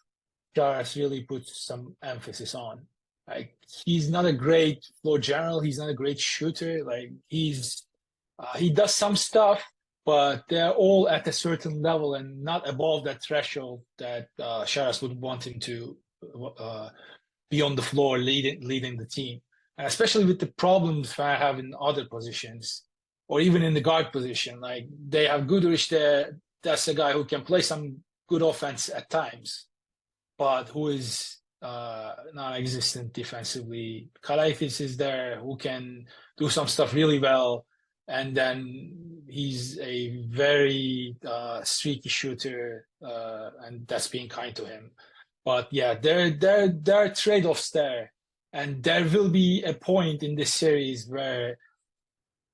Charas really puts some emphasis on. Like he's not a great floor general. He's not a great shooter. Like he does some stuff, but they're all at a certain level and not above that threshold that Charas would want him to be on the floor leading the team. And especially with the problems I have in other positions, or even in the guard position, like they have Guduric there. That's a guy who can play some good offense at times, but who is non-existent defensively. Kalaitis is there who can do some stuff really well, and then he's a very streaky shooter, and that's being kind to him. But yeah, there are trade-offs there, and there will be a point in this series where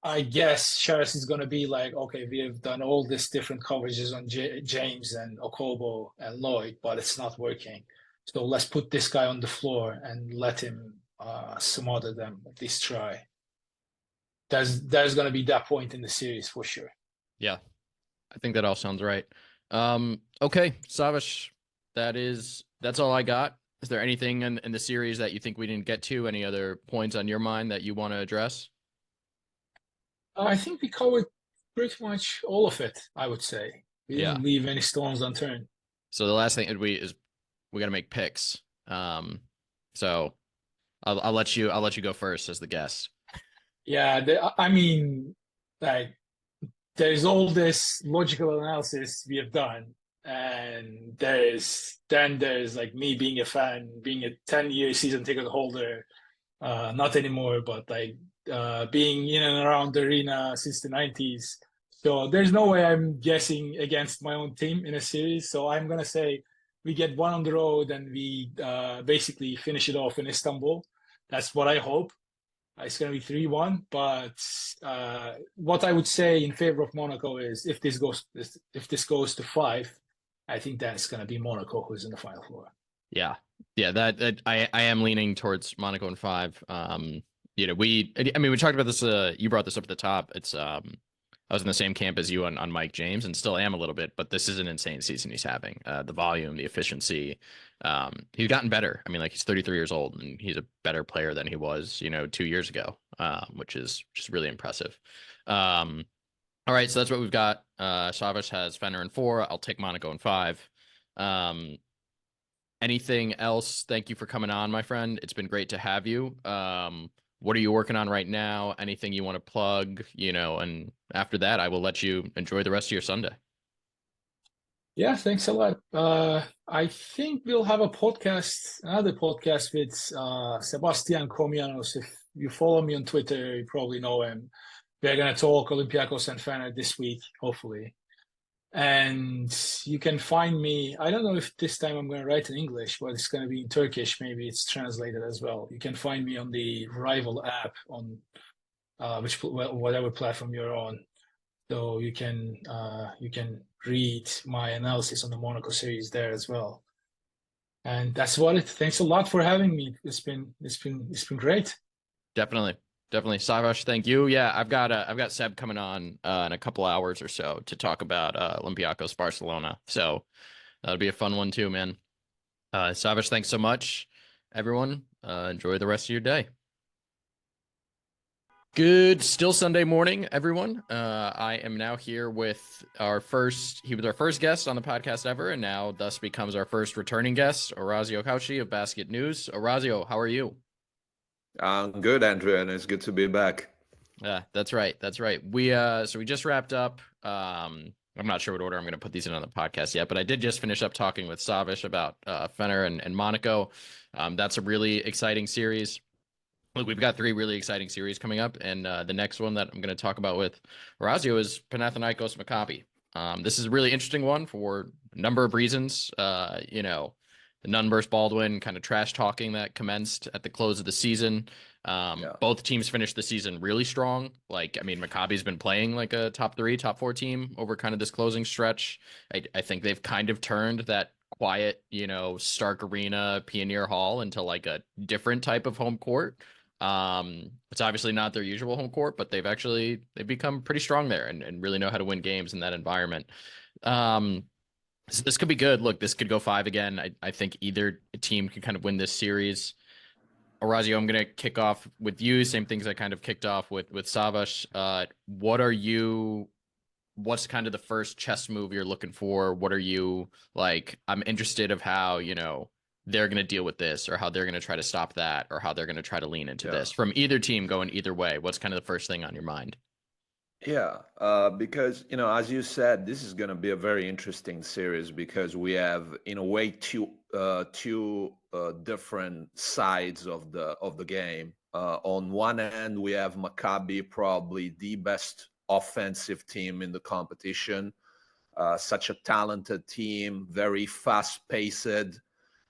I guess Sharas is going to be like, okay, we have done all these different coverages on James and Okobo and Lloyd, but it's not working. So let's put this guy on the floor and let him smother them, at least try. There's going to be that point in the series for sure. Yeah, I think that all sounds right. Okay, Savas, that's all I got. Is there anything in the series that you think we didn't get to? Any other points on your mind that you want to address? I think we covered pretty much all of it, I would say. We didn't leave any stones unturned. So the last thing we got to make picks. So I'll let you go first as the guest. Yeah, I mean, like, there's all this logical analysis we have done, and there's like me being a fan, being a 10-year season ticket holder, not anymore, but like being in and around the arena since the 90s. So there's no way I'm guessing against my own team in a series. So I'm going to say we get one on the road and we basically finish it off in Istanbul. That's what I hope. It's going to be 3-1. But what I would say in favor of Monaco is if this goes to 5, I think then it's going to be Monaco who's in the Final Four. Yeah. That I am leaning towards Monaco in 5. We talked about this. You brought this up at the top. It's I was in the same camp as you on Mike James, and still am a little bit. But this is an insane season he's having. The volume, the efficiency. He's gotten better. I mean, like, he's 33 years old, and he's a better player than he was, 2 years ago, which is just really impressive. All right, so that's what we've got. Savas has Fener in 4. I'll take Monaco in 5. Anything else? Thank you for coming on, my friend. It's been great to have you. What are you working on right now? Anything you want to plug, and after that, I will let you enjoy the rest of your Sunday. Yeah, thanks a lot. I think we'll have another podcast with Sebastian Komianos. If you follow me on Twitter, you probably know him. We're going to talk Olympiacos and Fener this week, hopefully. And you can find me. I don't know if this time I'm going to write in English, but it's going to be in Turkish. Maybe it's translated as well. You can find me on the Rival app on whatever platform you're on. So you can read my analysis on the Monaco series there as well. And that's what it. Thanks a lot for having me. It's been great. Definitely. Savas, thank you. Yeah, I've got Seb coming on in a couple hours or so to talk about Olympiacos Barcelona. So that'll be a fun one too, man. Savas, thanks so much, everyone. Enjoy the rest of your day. Good, still Sunday morning, everyone. I am now here with he was our first guest on the podcast ever, and now thus becomes our first returning guest, Orazio Cauchi of Basket News. Orazio, how are you? I'm good, Andrew, and it's good to be back. Yeah, that's right. We just wrapped up. I'm not sure what order I'm going to put these in on the podcast yet, but I did just finish up talking with Savas about Fener and Monaco. That's a really exciting series. Look, we've got 3 really exciting series coming up, and the next one that I'm going to talk about with Orazio is Panathinaikos Maccabi. This is a really interesting one for a number of reasons. The Nunn Baldwin kind of trash talking that commenced at the close of the season. Both teams finished the season really strong. Maccabi's been playing like a top 3, top 4 team over kind of this closing stretch. I think they've kind of turned that quiet, Stark Arena, Pioneer Hall into like a different type of home court. It's obviously not their usual home court, but they've become pretty strong there and really know how to win games in that environment. So this could be good. Look, this could go 5 again. I think either team can kind of win this series. Orazio, I'm going to kick off with you. Same things I kind of kicked off with Savas. What's kind of the first chess move you're looking for? What are you like? I'm interested of how, they're going to deal with this, or how they're going to try to stop that, or how they're going to try to lean into this from either team going either way. What's kind of the first thing on your mind? Yeah, because as you said, this is going to be a very interesting series because we have, in a way, two different sides of the game. On one end, we have Maccabi, probably the best offensive team in the competition. Such a talented team, very fast-paced,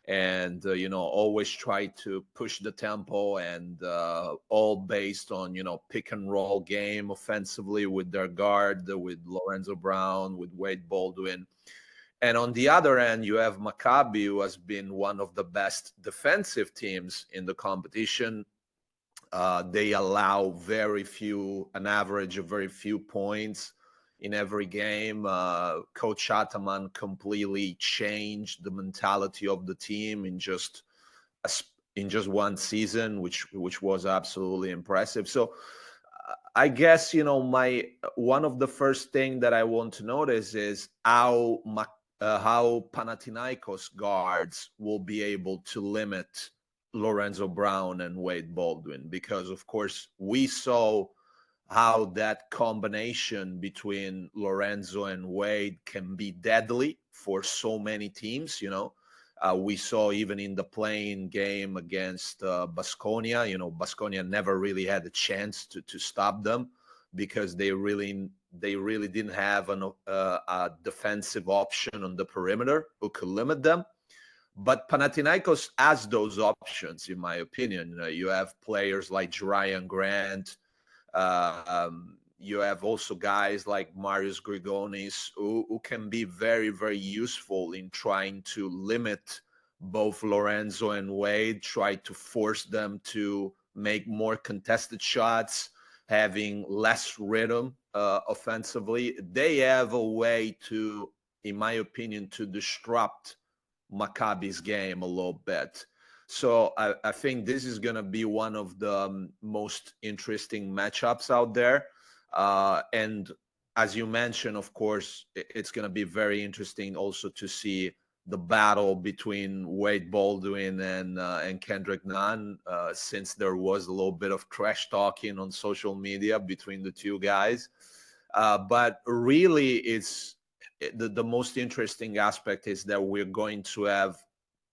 and always try to push the tempo, and all based on pick and roll game offensively with their guard, with Lorenzo Brown, with Wade Baldwin. And on the other end, you have Maccabi, who has been one of the best defensive teams in the competition. They allow an average of very few points in every game. Coach Ataman completely changed the mentality of the team in just one season, which was absolutely impressive. So I guess my one of the first thing that I want to notice is how Panathinaikos guards will be able to limit Lorenzo Brown and Wade Baldwin, because of course we saw how that combination between Lorenzo and Wade can be deadly for so many teams. We saw even in the playing game against Baskonia. Baskonia never really had a chance to stop them because they really didn't have a defensive option on the perimeter who could limit them. But Panathinaikos has those options, in my opinion. You have players like Jerian Grant. You have also guys like Marius Grigonis who can be very, very useful in trying to limit both Lorenzo and Wade, try to force them to make more contested shots, having less rhythm offensively. They have a way to, in my opinion, to disrupt Maccabi's game a little bit. So I think this is going to be one of the most interesting matchups out there. And as you mentioned, of course, it's going to be very interesting also to see the battle between Wade Baldwin and Kendrick Nunn, since there was a little bit of trash talking on social media between the two guys. But really, it's the most interesting aspect is that we're going to have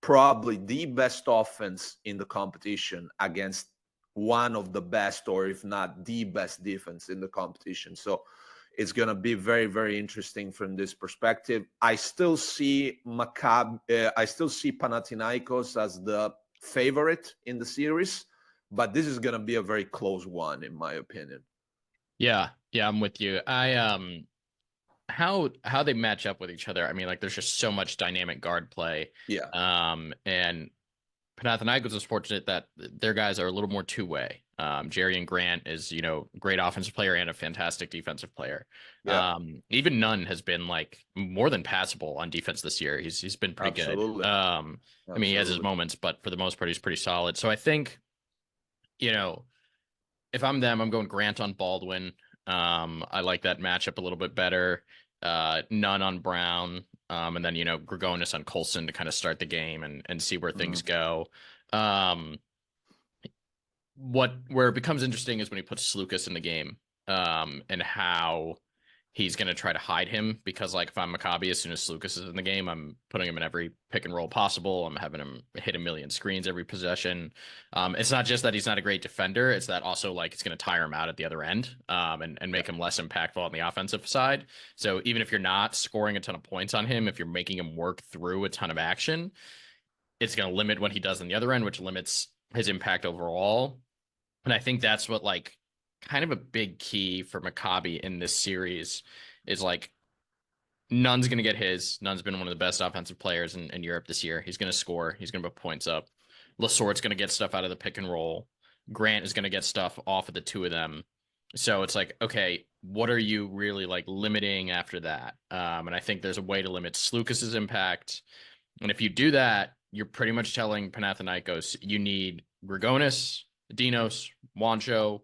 probably the best offense in the competition against one of the best, or if not the best defense in the competition. So it's going to be very, very interesting from this perspective. I still see Panathinaikos as the favorite in the series, but this is going to be a very close one, in my opinion. Yeah, I'm with you. How they match up with each other. I mean, like, there's just so much dynamic guard play. Yeah. And Panathinaikos is fortunate that their guys are a little more two-way. Jerry and Grant is, great offensive player and a fantastic defensive player. Yeah. Even Nunn has been like more than passable on defense this year. He's been pretty Absolutely. good. I mean, he has his moments, but for the most part, he's pretty solid. So I think, if I'm them, I'm going Grant on Baldwin. I like that matchup a little bit better. Nunn on Brown. And then, Grigonis on Colson to kind of start the game and see where things go. Where it becomes interesting is when he puts Slukas in the game, and how he's going to try to hide him, because, like, if I'm Maccabi, as soon as Slukas is in the game, I'm putting him in every pick and roll possible. I'm having him hit a million screens every possession. It's not just that he's not a great defender. It's that also, like, it's going to tire him out at the other end, and make him less impactful on the offensive side. So even if you're not scoring a ton of points on him, if you're making him work through a ton of action, it's going to limit what he does on the other end, which limits his impact overall. And I think that's what, like, kind of a big key for Maccabi in this series is, like, Nunn's going to get his. Nunn's been one of the best offensive players in Europe this year. He's going to score. He's going to put points up. Lasort's going to get stuff out of the pick and roll. Grant is going to get stuff off of the two of them. So it's like, okay, what are you really, like, limiting after that? And I think there's a way to limit Slukas' impact. And if you do that, you're pretty much telling Panathinaikos you need Grigonis, Dinos, Wancho,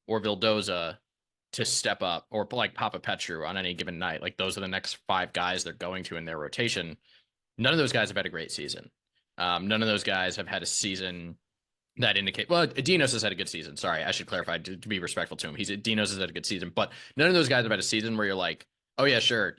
or Vildoza to step up, or like Papa Petru on any given night. Like, those are the next 5 guys they're going to in their rotation. None of those guys have had a great season. None of those guys have had a season that indicate. Well, Dinos has had a good season. Sorry, I should clarify to be respectful to him. Dinos has had a good season, but none of those guys have had a season where you're like, oh yeah, sure.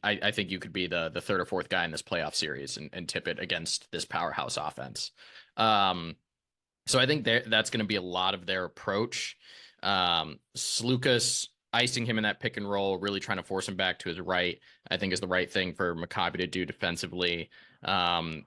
I think you could be the third or fourth guy in this playoff series and tip it against this powerhouse offense. So I think that's going to be a lot of their approach. Slukas icing him in that pick and roll, really trying to force him back to his right, I think is the right thing for Maccabi to do defensively. It's going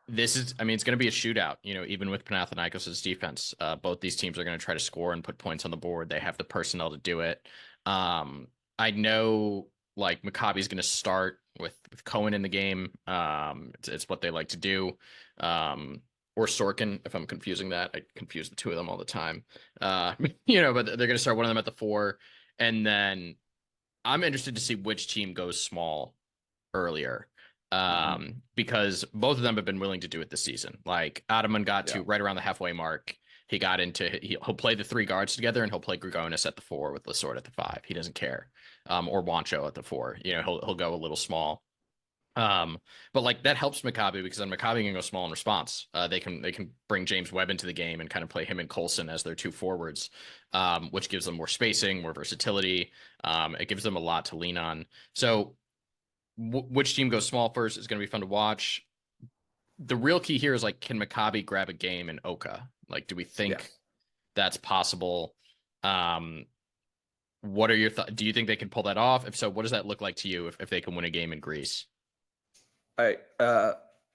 to be a shootout, even with Panathinaikos' defense. Both these teams are going to try to score and put points on the board. They have the personnel to do it. I know like Maccabi's going to start with Cohen in the game. It's what they like to do. Or Sorkin, if I'm confusing that. I confuse the two of them all the time. But they're going to start one of them at the 4. And then I'm interested to see which team goes small earlier. Because both of them have been willing to do it this season. Like Ataman got to right around the halfway mark. He'll play the 3 guards together, and he'll play Grigonis at the 4 with Lasort at the 5. He doesn't care. Or Wancho at the 4. He'll go a little small. But like that helps Maccabi because then Maccabi can go small in response. They can bring James Webb into the game and kind of play him and Colson as their 2 forwards, which gives them more spacing, more versatility. It gives them a lot to lean on. So which team goes small first is going to be fun to watch. The real key here is like, can Maccabi grab a game in Oka? Like, do we think that's possible? What are your thoughts? Do you think they can pull that off? If so, what does that look like to you if they can win a game in Greece?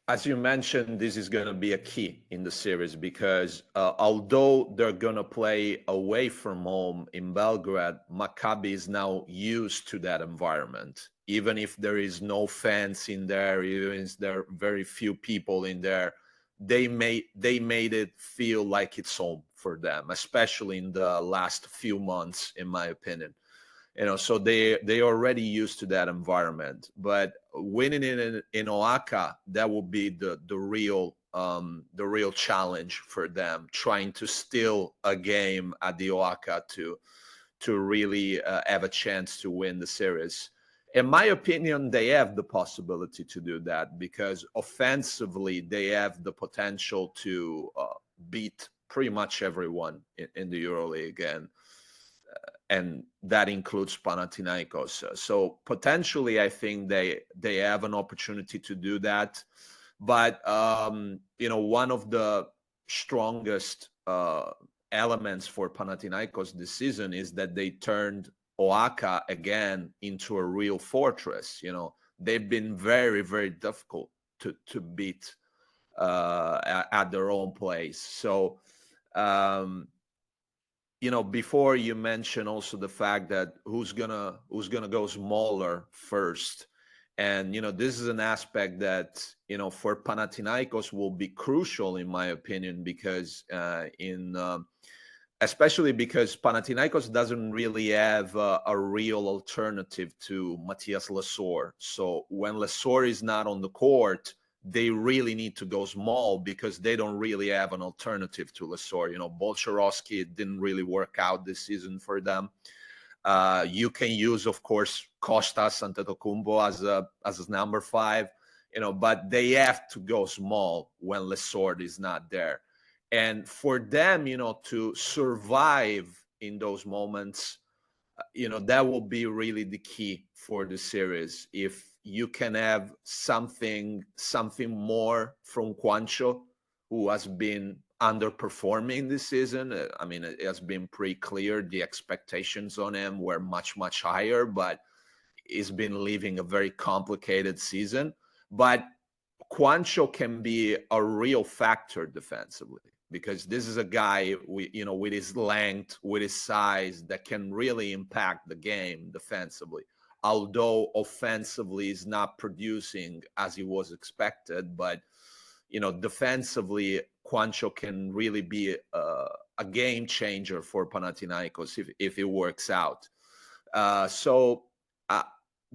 As you mentioned, this is going to be a key in the series because although they're going to play away from home in Belgrade, Maccabi is now used to that environment. Even if there is no fans in there, even if there are very few people in there, they made it feel like it's home for them, especially in the last few months, in my opinion. So they already used to that environment. But winning in Oaxaca, that will be the real challenge for them, trying to steal a game at the Oaxaca to really have a chance to win the series. In my opinion, they have the possibility to do that because offensively, they have the potential to beat pretty much everyone in the EuroLeague, and that includes Panathinaikos. So potentially, I think they have an opportunity to do that. But one of the strongest elements for Panathinaikos this season is that they turned Oaxaca again into a real fortress. They've been very, very difficult to beat at their own place. So, before you mentioned also the fact that who's gonna go smaller first, and this is an aspect that for Panathinaikos will be crucial in my opinion because especially because Panathinaikos doesn't really have a real alternative to Matthias Lasort. So when Lasort is not on the court, they really need to go small because they don't really have an alternative to Lasort. Bolsharovsky didn't really work out this season for them. You can use, of course, Kostas Antetokounmpo as number 5, but they have to go small when Lasort is not there. And for them, to survive in those moments, that will be really the key for the series. If you can have something more from Juancho, who has been underperforming this season. It has been pretty clear the expectations on him were much, much higher, but he's been living a very complicated season. But Juancho can be a real factor defensively because this is a guy with his length, with his size that can really impact the game defensively. Although offensively is not producing as he was expected, but defensively, Juancho can really be a game changer for Panathinaikos if it works out.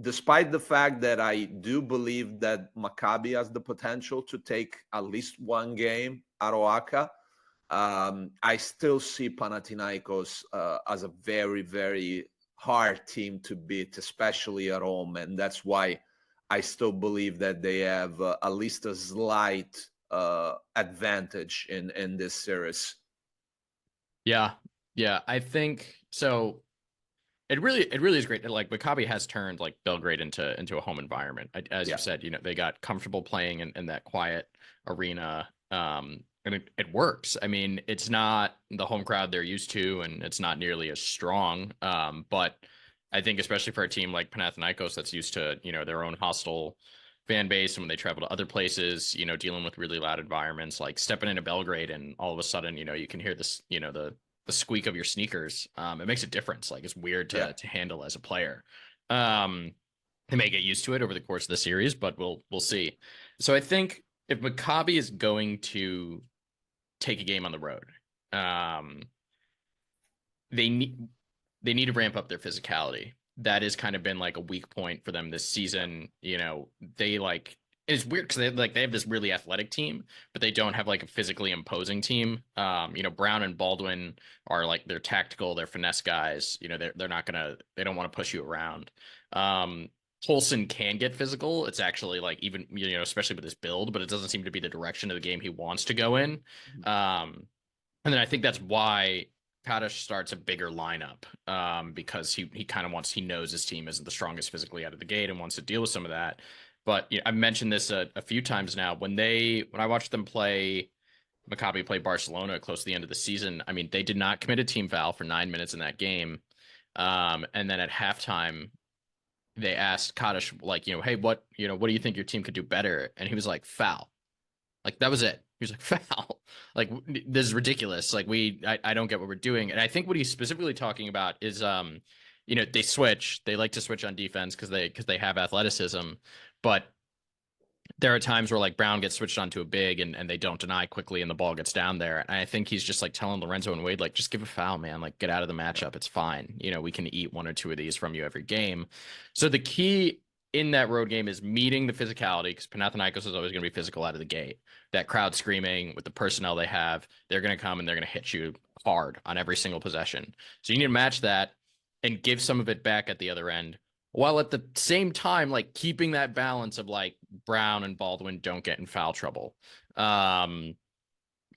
Despite the fact that I do believe that Maccabi has the potential to take at least one game at Oaxaca, I still see Panathinaikos as a very, very hard team to beat, especially at home. And that's why I still believe that they have at least a slight advantage in this series. Yeah, I think so. It really is great. Like Maccabi has turned like Belgrade into a home environment. As you said, they got comfortable playing in that quiet arena. And it works. I mean, it's not the home crowd they're used to, and it's not nearly as strong. But I think especially for a team like Panathinaikos that's used to, their own hostile fan base, and when they travel to other places, dealing with really loud environments, like stepping into Belgrade and all of a sudden, you can hear this, the squeak of your sneakers. It makes a difference. Like it's weird to handle as a player. They may get used to it over the course of the series, but we'll see. So I think if Maccabi is going to take a game on the road, they need to ramp up their physicality. That has kind of been like a weak point for them this season. It's weird because they have this really athletic team, but they don't have like a physically imposing team. Brown and Baldwin are like they're tactical, they're finesse guys. They don't want to push you around. Tolson can get physical. It's actually like even especially with his build, but it doesn't seem to be the direction of the game he wants to go in. And then I think that's why Kaddish starts a bigger lineup because he kind of he knows his team isn't the strongest physically out of the gate and wants to deal with some of that. But I've mentioned this a few times now. When I watched them play Maccabi play Barcelona close to the end of the season, I mean, they did not commit a team foul for 9 minutes in that game. And then at halftime, they asked Kaddish, like, hey, what do you think your team could do better? And he was like, foul. Like, that was it. He was like, foul. Like, this is ridiculous. Like, I don't get what we're doing. And I think what he's specifically talking about is, they switch. They like to switch on defense because they have athleticism. But there are times where like Brown gets switched onto a big and they don't deny quickly and the ball gets down there. And I think he's just like telling Lorenzo and Wade, like, just give a foul, man. Like, get out of the matchup. It's fine. We can eat one or two of these from you every game. So the key in that road game is meeting the physicality, because Panathinaikos is always going to be physical out of the gate. That crowd screaming with the personnel they have, they're going to come and they're going to hit you hard on every single possession. So you need to match that and give some of it back at the other end, while at the same time, like, keeping that balance of like Brown and Baldwin don't get in foul trouble,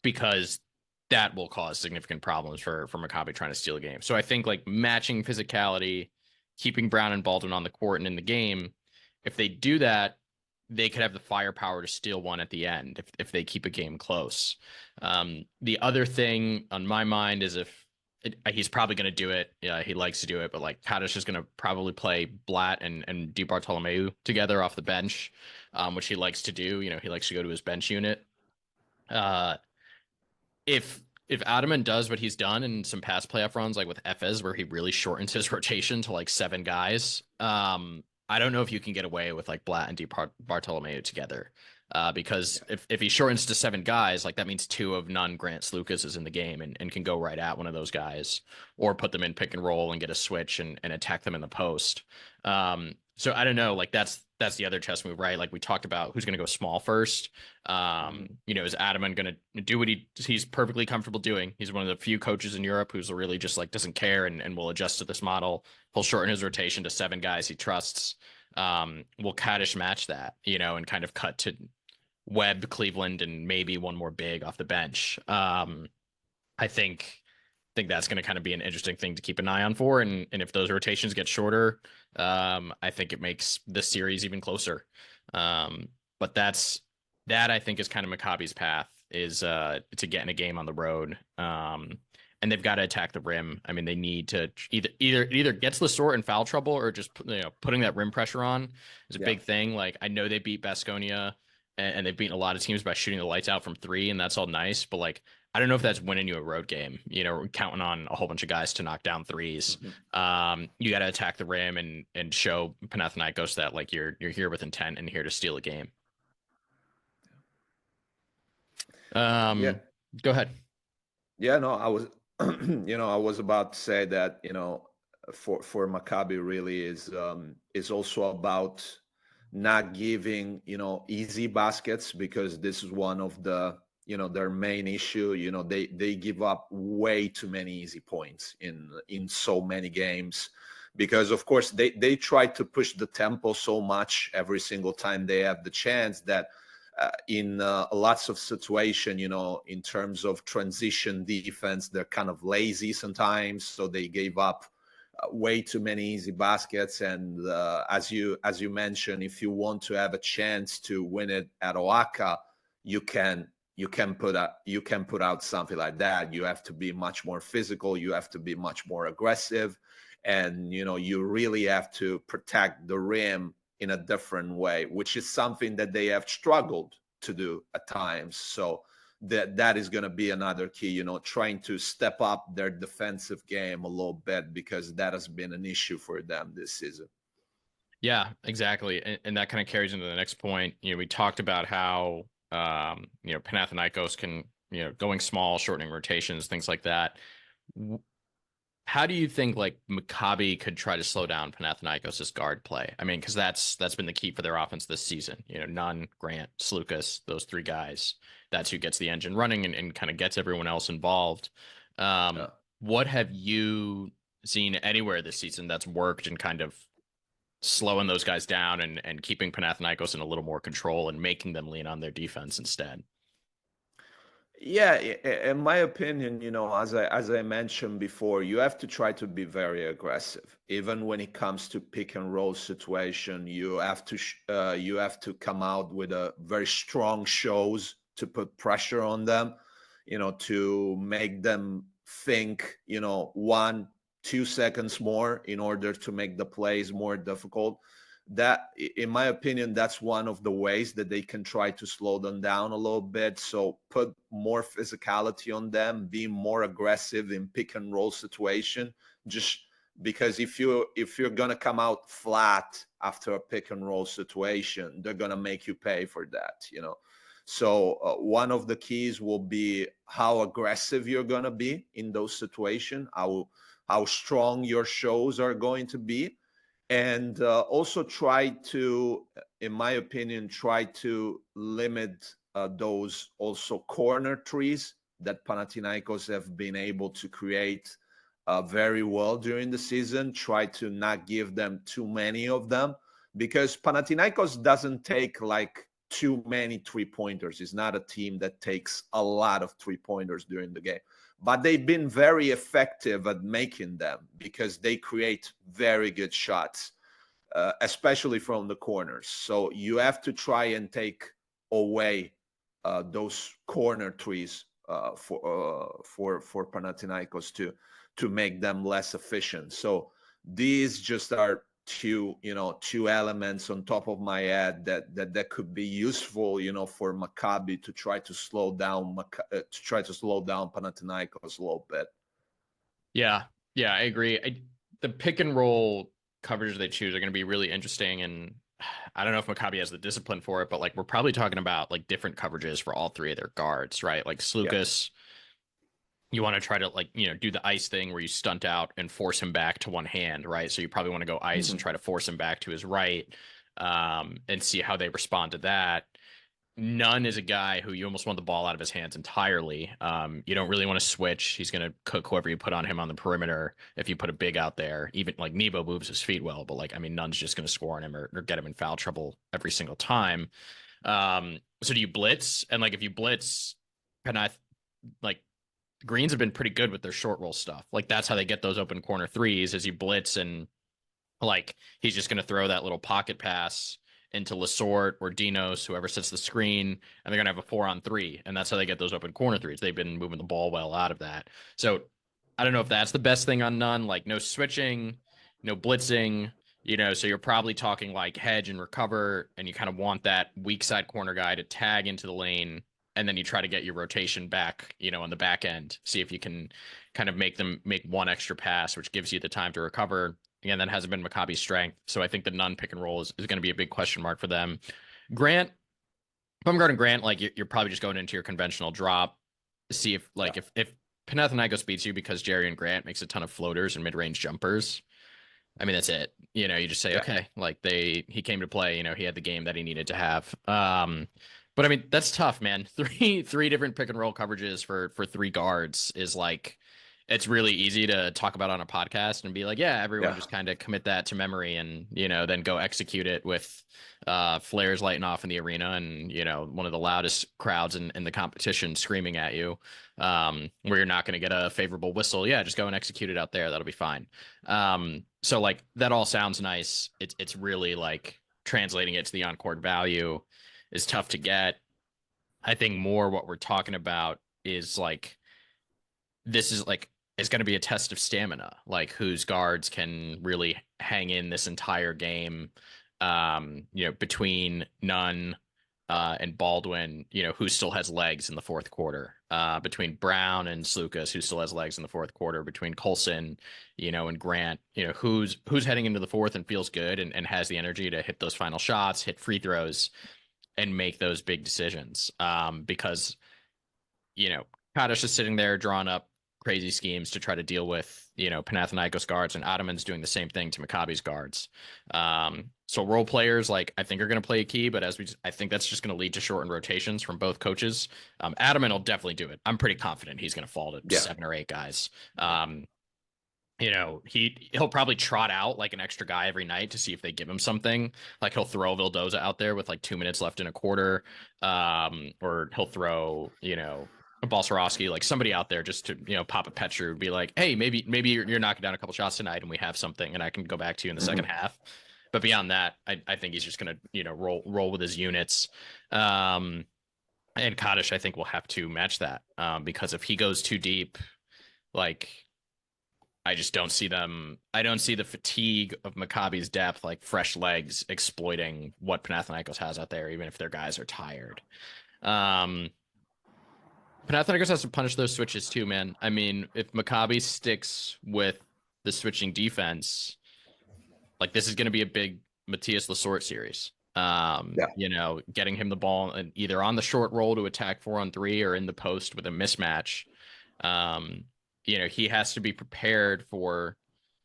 because that will cause significant problems for Maccabi trying to steal a game. So I think like matching physicality, keeping Brown and Baldwin on the court and in the game, if they do that, they could have the firepower to steal one at the end if they keep a game close. The other thing on my mind is he's probably going to do it. Yeah, he likes to do it, but like Kaddish is going to probably play Blatt and Di Bartolomeu together off the bench, which he likes to do. He likes to go to his bench unit. If Ataman does what he's done in some past playoff runs, like with Efes, where he really shortens his rotation to like 7 guys, I don't know if you can get away with like Blatt and Di Bartolomeu together. Because if he shortens to 7 guys, like that means 2 of none Grant Lucas is in the game and can go right at one of those guys, or put them in pick and roll and get a switch and attack them in the post. So I don't know, like that's the other chess move, right? Like we talked about who's going to go small first. Is Ataman going to do what he's perfectly comfortable doing? He's one of the few coaches in Europe who's really just like doesn't care and will adjust to this model. He'll shorten his rotation to 7 guys he trusts. Will Kaddish match that, and kind of cut to Webb, Cleveland, and maybe one more big off the bench. I think that's going to kind of be an interesting thing to keep an eye on for. And if those rotations get shorter, I think it makes this series even closer. But that I think is kind of Maccabi's path, is to get in a game on the road. And they've got to attack the rim. I mean, they need to either gets the sort in foul trouble, or just putting that rim pressure on is a big thing. Like, I know they beat Baskonia and they've beaten a lot of teams by shooting the lights out from 3, and that's all nice. But like, I don't know if that's winning you a road game. Counting on a whole bunch of guys to knock down threes. Mm-hmm. You got to attack the rim and show Panathinaikos that like you're here with intent and here to steal a game. Go ahead. Yeah, no, I was, I was about to say that, for Maccabi really is also about not giving, easy baskets, because this is one of the, their main issue. They give up way too many easy points in so many games, because of course they try to push the tempo so much every single time they have the chance that in lots of situation, in terms of transition defense, they're kind of lazy sometimes. So they gave up way too many easy baskets. And as you mentioned, if you want to have a chance to win it at Oaxaca, you can put out something like that. You have to be much more physical. You have to be much more aggressive, and you really have to protect the rim in a different way, which is something that they have struggled to do at times. So that is going to be another key, trying to step up their defensive game a little bit, because that has been an issue for them this season. Yeah, exactly. And that kind of carries into the next point. We talked about how, Panathinaikos can, going small, shortening rotations, things like that. How do you think like Maccabi could try to slow down Panathinaikos' guard play? I mean, because that's been the key for their offense this season. Nunn, Grant, Slukas, those three guys. That's who gets the engine running and kind of gets everyone else involved. What have you seen anywhere this season that's worked and kind of slowing those guys down and keeping Panathinaikos in a little more control and making them lean on their defense instead? Yeah, in my opinion, as I mentioned before, you have to try to be very aggressive. Even when it comes to pick and roll situation, you have to come out with a very strong shows to put pressure on them, to make them think, 1-2 seconds more in order to make the plays more difficult. That, in my opinion, that's one of the ways that they can try to slow them down a little bit. So put more physicality on them, be more aggressive in pick and roll situation. Just because if you're gonna come out flat after a pick and roll situation, they're gonna make you pay for that. So one of the keys will be how aggressive you're gonna be in those situations, how strong your shows are going to be. And also try to, in my opinion, limit those also corner trees that Panathinaikos have been able to create very well during the season. Try to not give them too many of them, because Panathinaikos doesn't take like too many 3-pointers. It's not a team that takes a lot of 3-pointers during the game. But they've been very effective at making them, because they create very good shots, especially from the corners. So you have to try and take away those corner trees for Panathinaikos to make them less efficient. So these just are two elements on top of my head that could be useful, for Maccabi to try to slow down Panathinaikos a little bit. Yeah, I agree. The pick and roll coverage they choose are going to be really interesting, and I don't know if Maccabi has the discipline for it, but like we're probably talking about like different coverages for all three of their guards, right? Like Slukas, you want to try to do the ice thing where you stunt out and force him back to one hand, right? So you probably want to go ice and try to force him back to his right, and see how they respond to that. Nunn is a guy who you almost want the ball out of his hands entirely. You don't really want to switch. He's going to cook whoever you put on him on the perimeter. If you put a big out there, even like Nebo moves his feet well, but Nunn's just going to score on him or get him in foul trouble every single time. So do you blitz? And if you blitz, Greens have been pretty good with their short roll stuff. That's how they get those open corner threes, is you blitz and he's just going to throw that little pocket pass into Lasort or Dinos, whoever sets the screen, and they're going to have a 4-on-3. And that's how they get those open corner threes. They've been moving the ball well out of that. So I don't know if that's the best thing on Nunn, no switching, no blitzing, so you're probably talking hedge and recover, and you kind of want that weak side corner guy to tag into the lane. And then you try to get your rotation back, on the back end, see if you can kind of make them make one extra pass, which gives you the time to recover. Again, that hasn't been Maccabi's strength. So I think the Nunn pick and roll is going to be a big question mark for them. Grant, if I'm guarding Grant, you're probably just going into your conventional drop to see if if Panathinaikos beats you because Jerry and Grant makes a ton of floaters and mid-range jumpers. I mean, that's it. You just say, okay, he came to play, he had the game that he needed to have. But I mean, that's tough, man. Three different pick and roll coverages for three guards is it's really easy to talk about on a podcast and be like, yeah, everyone just kind of commit that to memory and, then go execute it with flares lighting off in the arena and, one of the loudest crowds in the competition screaming at you, where you're not going to get a favorable whistle. Yeah, just go and execute it out there. That'll be fine. So like that all sounds nice. It's really like translating it to the on-court value is tough to get. I think more what we're talking about is like, this is like it's going to be a test of stamina, like whose guards can really hang in this entire game. Between Nunn and Baldwin, who still has legs in the fourth quarter. Between Brown and Slukas, who still has legs in the fourth quarter. Between Colson, and Grant, who's heading into the fourth and feels good and has the energy to hit those final shots, hit free throws, and make those big decisions. Because Kaddish is sitting there drawing up crazy schemes to try to deal with, Panathinaikos guards, and Ataman's doing the same thing to Maccabi's guards. So role players, like, I think are going to play a key, but I think that's just going to lead to shortened rotations from both coaches. Ataman will definitely do it. I'm pretty confident he's going to fall to 7 or 8 guys. He'll probably trot out like an extra guy every night to see if they give him something. Like he'll throw Vildoza out there with like 2 minutes left in a quarter, or he'll throw, Balsarowski, like somebody out there just to, pop a Petru, be like, hey, maybe you're knocking down a couple shots tonight and we have something and I can go back to you in the second half. But beyond that, I think he's just gonna, roll with his units. And Kaddish, I think, will have to match that, because if he goes too deep, like, I just don't see them. I don't see the fatigue of Maccabi's depth, like fresh legs, exploiting what Panathinaikos has out there, even if their guys are tired. Panathinaikos has to punish those switches too, man. I mean, if Maccabi sticks with the switching defense, like this is going to be a big Matthias Lesort series. Getting him the ball and either on the short roll to attack 4-on-3 or in the post with a mismatch. He has to be prepared for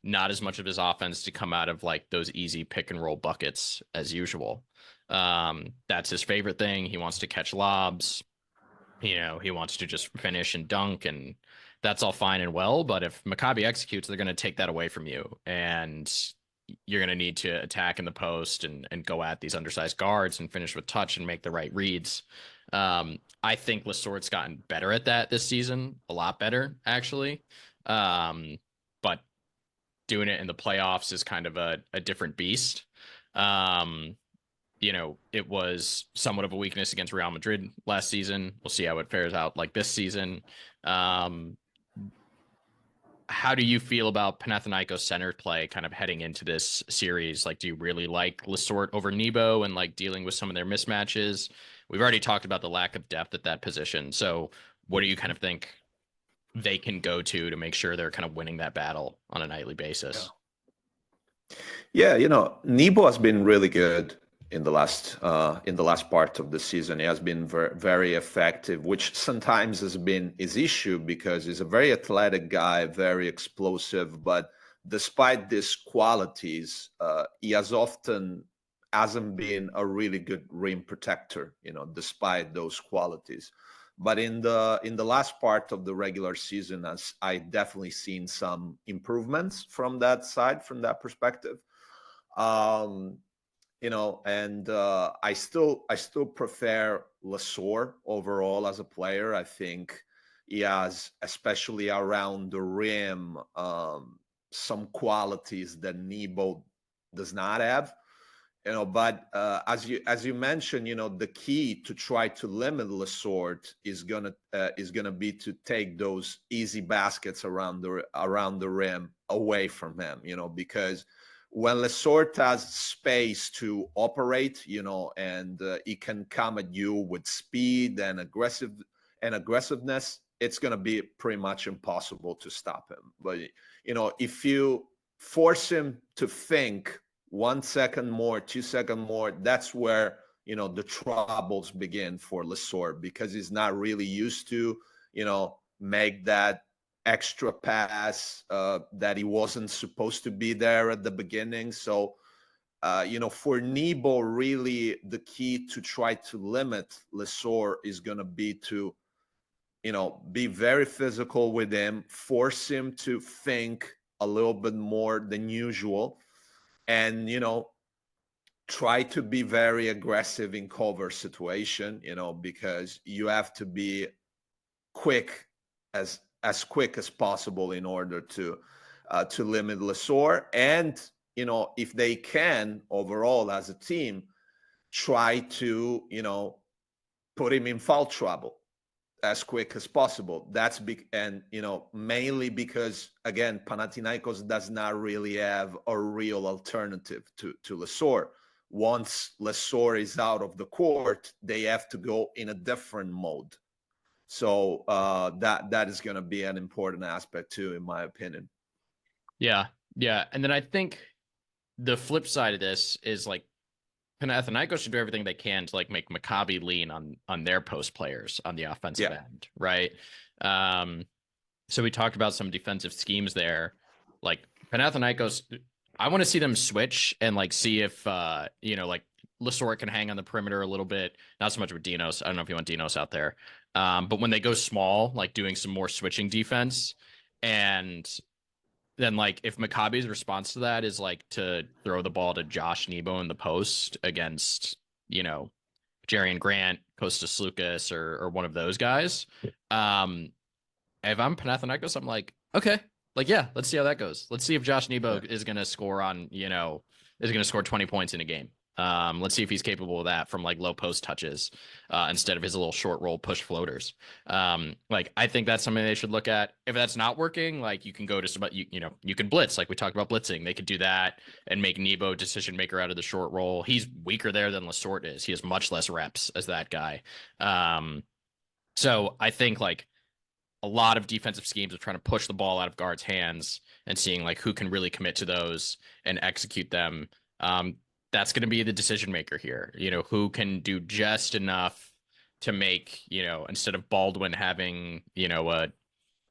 not as much of his offense to come out of like those easy pick and roll buckets as usual. That's his favorite thing. He wants to catch lobs. He wants to just finish and dunk, and that's all fine and well. But if Maccabi executes, they're going to take that away from you, and you're going to need to attack in the post and go at these undersized guards and finish with touch and make the right reads. I think Lesort's gotten better at that this season, a lot better, actually. But doing it in the playoffs is kind of a different beast. It was somewhat of a weakness against Real Madrid last season. We'll see how it fares out like this season. How do you feel about Panathinaikos center play kind of heading into this series? Like, do you really like Lesort over Nebo and like dealing with some of their mismatches? We've already talked about the lack of depth at that position. So what do you kind of think they can go to make sure they're kind of winning that battle on a nightly basis? Yeah, Nebo has been really good in the last part of the season. He has been very, very effective, which sometimes has been his issue because he's a very athletic guy, very explosive. But despite these qualities, he hasn't been a really good rim protector, despite those qualities. But in the last part of the regular season, as I definitely seen some improvements from that side, from that perspective. I still prefer Lesort overall as a player. I think he has, especially around the rim, some qualities that Nebo does not have. But as you mentioned, the key to try to limit Lesort is gonna be to take those easy baskets around the rim away from him. Because when Lesort has space to operate, and he can come at you with speed and aggressiveness, it's going to be pretty much impossible to stop him. But, if you force him to think 1 second more, 2 seconds more, that's where, the troubles begin for Lesort, because he's not really used to, make that extra pass that he wasn't supposed to be there at the beginning. So, for Nebo, really the key to try to limit Lesort is going to be to, be very physical with him, force him to think a little bit more than usual, and try to be very aggressive in cover situation, because you have to be quick, as quick as possible in order to limit Lesor. And if they can overall as a team, try to put him in foul trouble as quick as possible. That's big. And mainly because, again, Panathinaikos does not really have a real alternative to Lesor. Once Lesor is out of the court, they have to go in a different mode. So that is going to be an important aspect too, in my opinion. Yeah. And then I think the flip side of this is like Panathinaikos should do everything they can to like make Maccabi lean on their post players on the offensive end, right? So we talked about some defensive schemes there. Like Panathinaikos, I want to see them switch and like see if like Lesor can hang on the perimeter a little bit. Not so much with Dinos. I don't know if you want Dinos out there. But when they go small, like doing some more switching defense, and then like if Maccabi's response to that is like to throw the ball to Josh Nebo in the post against, Jerian Grant, Kostas Sloukas, or one of those guys. If I'm Panathinaikos, I'm like, okay, like, yeah, let's see how that goes. Let's see if Josh Nebo is going to score is going to score 20 points in a game. Let's see if he's capable of that from like low post touches instead of his little short roll push floaters. Like I think that's something they should look at. If that's not working, like you can go to somebody, you can blitz. Like we talked about blitzing, they could do that and make Nebo decision maker out of the short roll. He's weaker there than Lesort is. He has much less reps as that guy. So I think like a lot of defensive schemes of trying to push the ball out of guards' hands and seeing like who can really commit to those and execute them. That's going to be the decision maker here, who can do just enough to make, instead of Baldwin having, an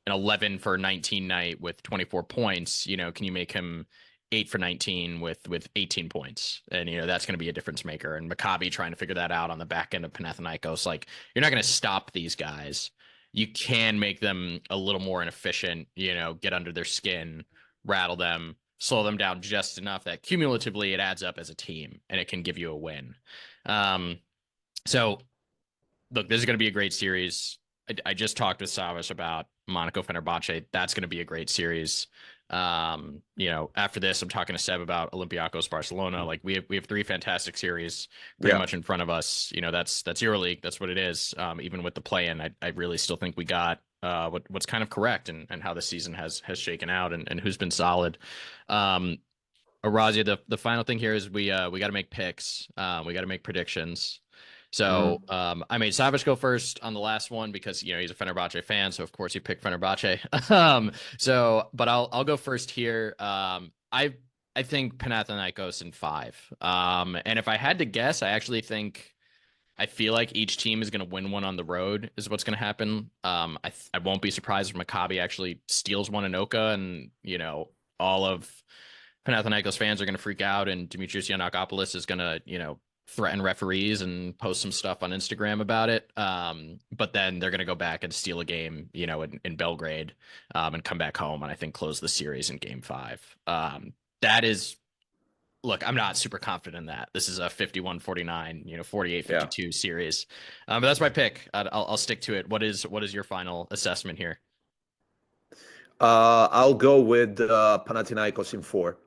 11 for 19 night with 24 points, can you make him 8 for 19 with 18 points? And, that's going to be a difference maker. And Maccabi trying to figure that out on the back end of Panathinaikos. Like, you're not going to stop these guys. You can make them a little more inefficient, get under their skin, rattle them, slow them down just enough that cumulatively it adds up as a team and it can give you a win. So look, this is going to be a great series. I just talked with Savas about Monaco Fenerbahce. That's going to be a great series. After this, I'm talking to Seb about Olympiacos Barcelona. Like we have 3 fantastic series pretty much in front of us. That's EuroLeague. That's what it is. Even with the play-in, I really still think we got what's kind of correct and how the season has shaken out and who's been solid. Orazio, the final thing here is we got to make picks. We got to make predictions. So I made Savas go first on the last one because he's a Fenerbahce fan, so of course he picked Fenerbahce. But I'll go first here. I think Panathinaikos in 5. And if I had to guess, I feel like each team is going to win one on the road is what's going to happen. I won't be surprised if Maccabi actually steals one in Oka and, all of Panathinaikos fans are going to freak out and Dimitrios Yiannakopoulos is going to, threaten referees and post some stuff on Instagram about it. But then they're going to go back and steal a game, in Belgrade and come back home and I think close the series in game 5. That is, look, I'm not super confident in that. This is a 51-49, 48-52 series. But that's my pick. I'll stick to it. What is your final assessment here? I'll go with Panathinaikos in 4.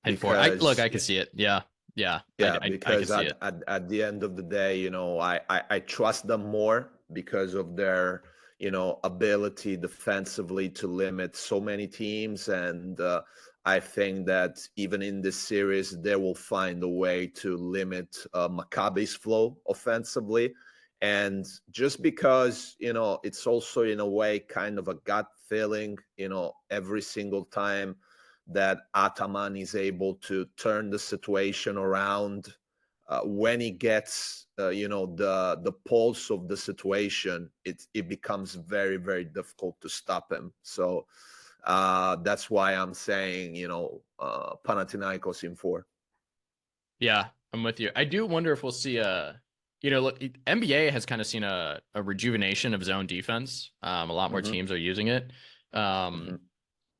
And 4. I can see it. Yeah. Because at the end of the day, I trust them more because of their, ability defensively to limit so many teams. And I think that even in this series, they will find a way to limit Maccabi's flow offensively. And just because, it's also in a way kind of a gut feeling, every single time that Ataman is able to turn the situation around when he gets, the pulse of the situation, it becomes very, very difficult to stop him. So that's why I'm saying, Panathinaikos in 4. Yeah, I'm with you. I do wonder if we'll see a look, NBA has kind of seen a rejuvenation of zone defense. A lot more teams are using it.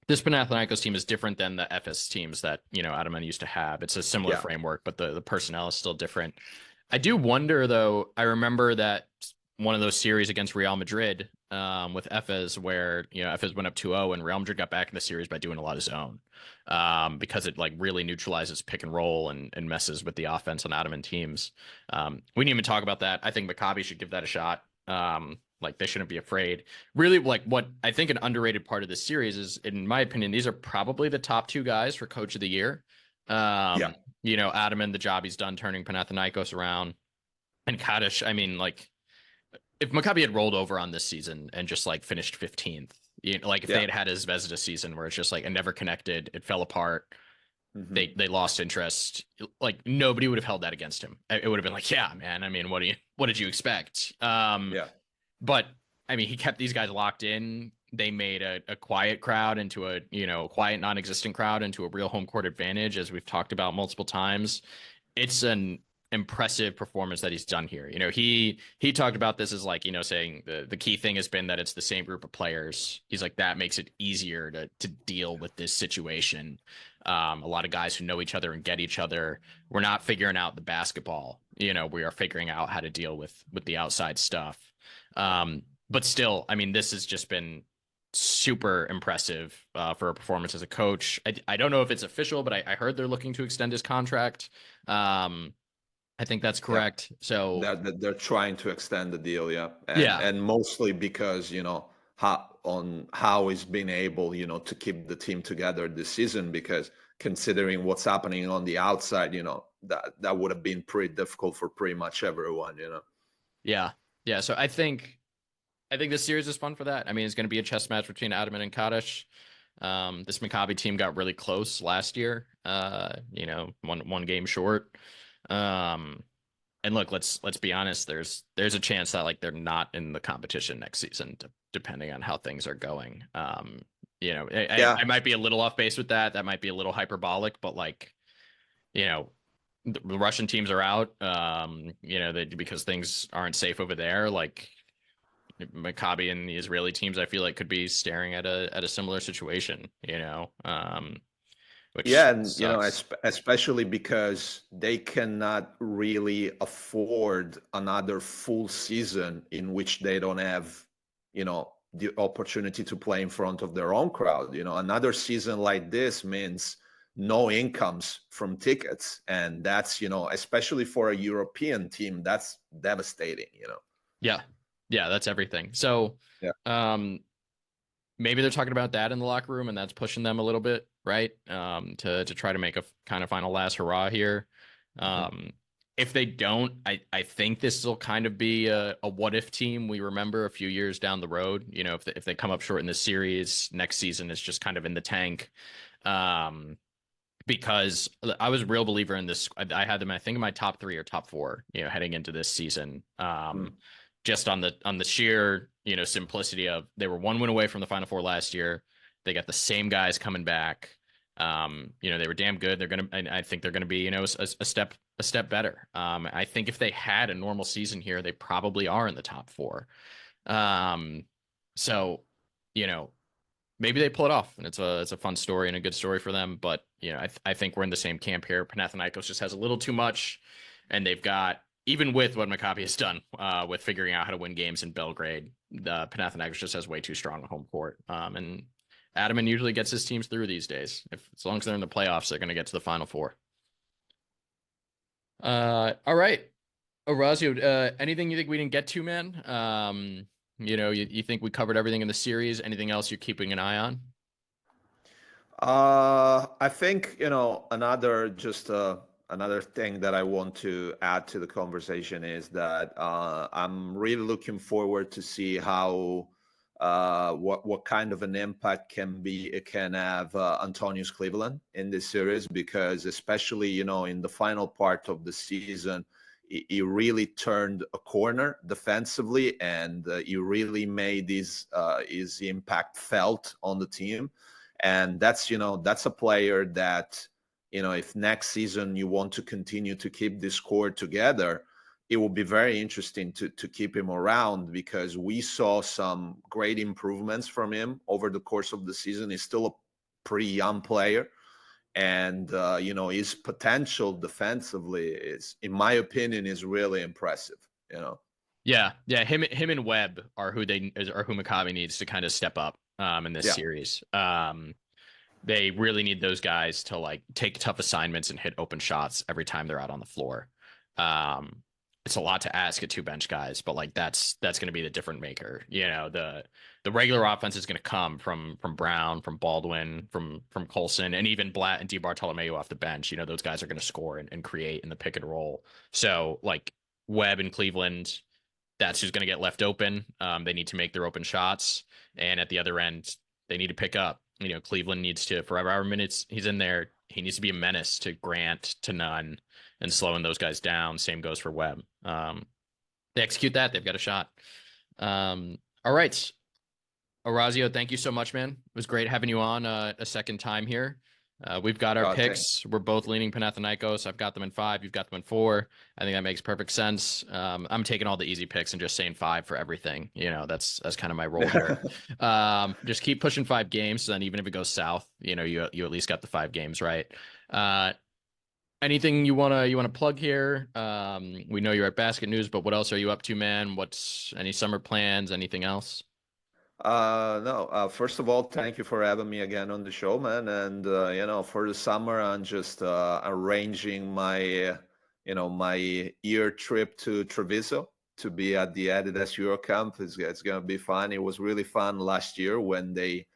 This Panathinaikos team is different than the FS teams that, Ataman used to have. It's a similar framework, but the personnel is still different. I do wonder, though, I remember that one of those series against Real Madrid with Efes where, Efes went up 2-0 and Real Madrid got back in the series by doing a lot of zone because it like really neutralizes pick and roll and messes with the offense on Ataman teams. We didn't even talk about that. I think Maccabi should give that a shot. Like they shouldn't be afraid. Really, like what I think an underrated part of this series is, in my opinion, these are probably the top two guys for Coach of the Year. Ataman, the job he's done turning Panathinaikos around, and Kaddish. I mean, like if Maccabi had rolled over on this season and just like finished 15th, like if they had his Zvezda season where it's just like it never connected, it fell apart. They lost interest. Like nobody would have held that against him. It would have been like, yeah, man. I mean, what did you expect? But I mean, he kept these guys locked in. They made a quiet crowd into a, quiet, non-existent crowd into a real home court advantage, as we've talked about multiple times. It's an impressive performance that he's done here. He talked about this as like, saying the key thing has been that it's the same group of players. He's like, that makes it easier to deal with this situation. A lot of guys who know each other and get each other. We're not figuring out the basketball. We are figuring out how to deal with the outside stuff. But still, I mean, this has just been super impressive for a performance as a coach. I don't know if it's official, but I heard they're looking to extend his contract. I think that's correct. So they're trying to extend the deal. And mostly because, how he's been able, to keep the team together this season, because considering what's happening on the outside, that would have been pretty difficult for pretty much everyone, Yeah. So I think this series is fun for that. I mean, it's going to be a chess match between Ataman and Kaddish. This Maccabi team got really close last year. One game short. And look, let's be honest. There's a chance that like they're not in the competition next season, depending on how things are going. I might be a little off base with that. That might be a little hyperbolic, but like, the Russian teams are out. Because things aren't safe over there. Like Maccabi and the Israeli teams, I feel like could be staring at a similar situation. Which sucks. Especially because they cannot really afford another full season in which they don't have, the opportunity to play in front of their own crowd. Another season like this means no incomes from tickets, and that's, especially for a European team, that's devastating. Yeah, that's everything. So, maybe they're talking about that in the locker room, and that's pushing them a little bit, right? To try to make a kind of final last hurrah here. If they don't, I think this will kind of be a what if team we remember a few years down the road. If they come up short in this series, next season is just kind of in the tank. Because I was a real believer in this. I had them, I think, in my top 3 or top 4, heading into this season. Just on the sheer, simplicity of they were 1 win away from the Final Four last year. They got the same guys coming back. They were damn good. I think they're gonna be, a step better. I think if they had a normal season here, they probably are in the top 4. So, maybe they pull it off, and it's a fun story and a good story for them. But I think we're in the same camp here. Panathinaikos just has a little too much, and they've got, even with what Maccabi has done with figuring out how to win games in Belgrade, the Panathinaikos just has way too strong a home court. And Ataman usually gets his teams through these days. As long as they're in the playoffs, they're going to get to the Final Four. All right, Orazio, anything you think we didn't get to, man? You think we covered everything in the series? Anything else you're keeping an eye on? I think, another thing that I want to add to the conversation is that I'm really looking forward to see how what kind of an impact it can have Antonius Cleveland in this series, because especially in the final part of the season, he really turned a corner defensively, and he really made his impact felt on the team. And that's a player that, if next season you want to continue to keep this core together, it will be very interesting to keep him around, because we saw some great improvements from him over the course of the season. He's still a pretty young player, and his potential defensively is, in my opinion, is really impressive. Yeah. Him and Webb are who Maccabi needs to kind of step up in this series. They really need those guys to like take tough assignments and hit open shots every time they're out on the floor. It's a lot to ask at two bench guys, but like that's going to be the different maker. The regular offense is going to come from Brown, from Baldwin, from Colson, and even Blatt and DiBartolomeo off the bench. Those guys are going to score and create in the pick and roll. So like Webb in Cleveland, that's who's going to get left open. They need to make their open shots, and at the other end, they need to pick up. Cleveland needs to, for however minutes he's in there, he needs to be a menace to Grant, to Nunn, and slowing those guys down. Same goes for Webb. They execute that, they've got a shot. All right, Orazio, thank you so much, man. It was great having you on a second time here. We've got our picks. We're both leaning Panathinaikos. I've got them in 5. You've got them in 4. I think that makes perfect sense. I'm taking all the easy picks and just saying 5 for everything. That's kind of my role here. Just keep pushing 5 games. So then even if it goes south, you at least got the 5 games right. Anything you wanna plug here? We know you're at Basket News, but what else are you up to, man? Any summer plans? Anything else? No. First of all, thank you for having me again on the show, man. And for the summer, I'm just arranging my year trip to Treviso to be at the Adidas Eurocamp. It's gonna be fun. It was really fun last year when they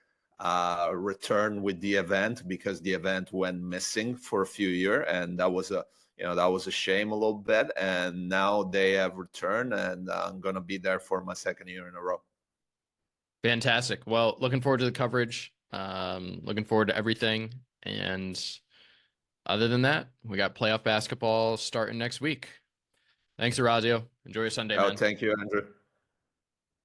returned with the event, because the event went missing for a few years, and that was a shame a little bit. And now they have returned, and I'm gonna be there for my second year in a row. Fantastic. Well, looking forward to the coverage. Looking forward to everything. And other than that, we got playoff basketball starting next week. Thanks, Orazio. Enjoy your Sunday, man. Thank you, Andrew.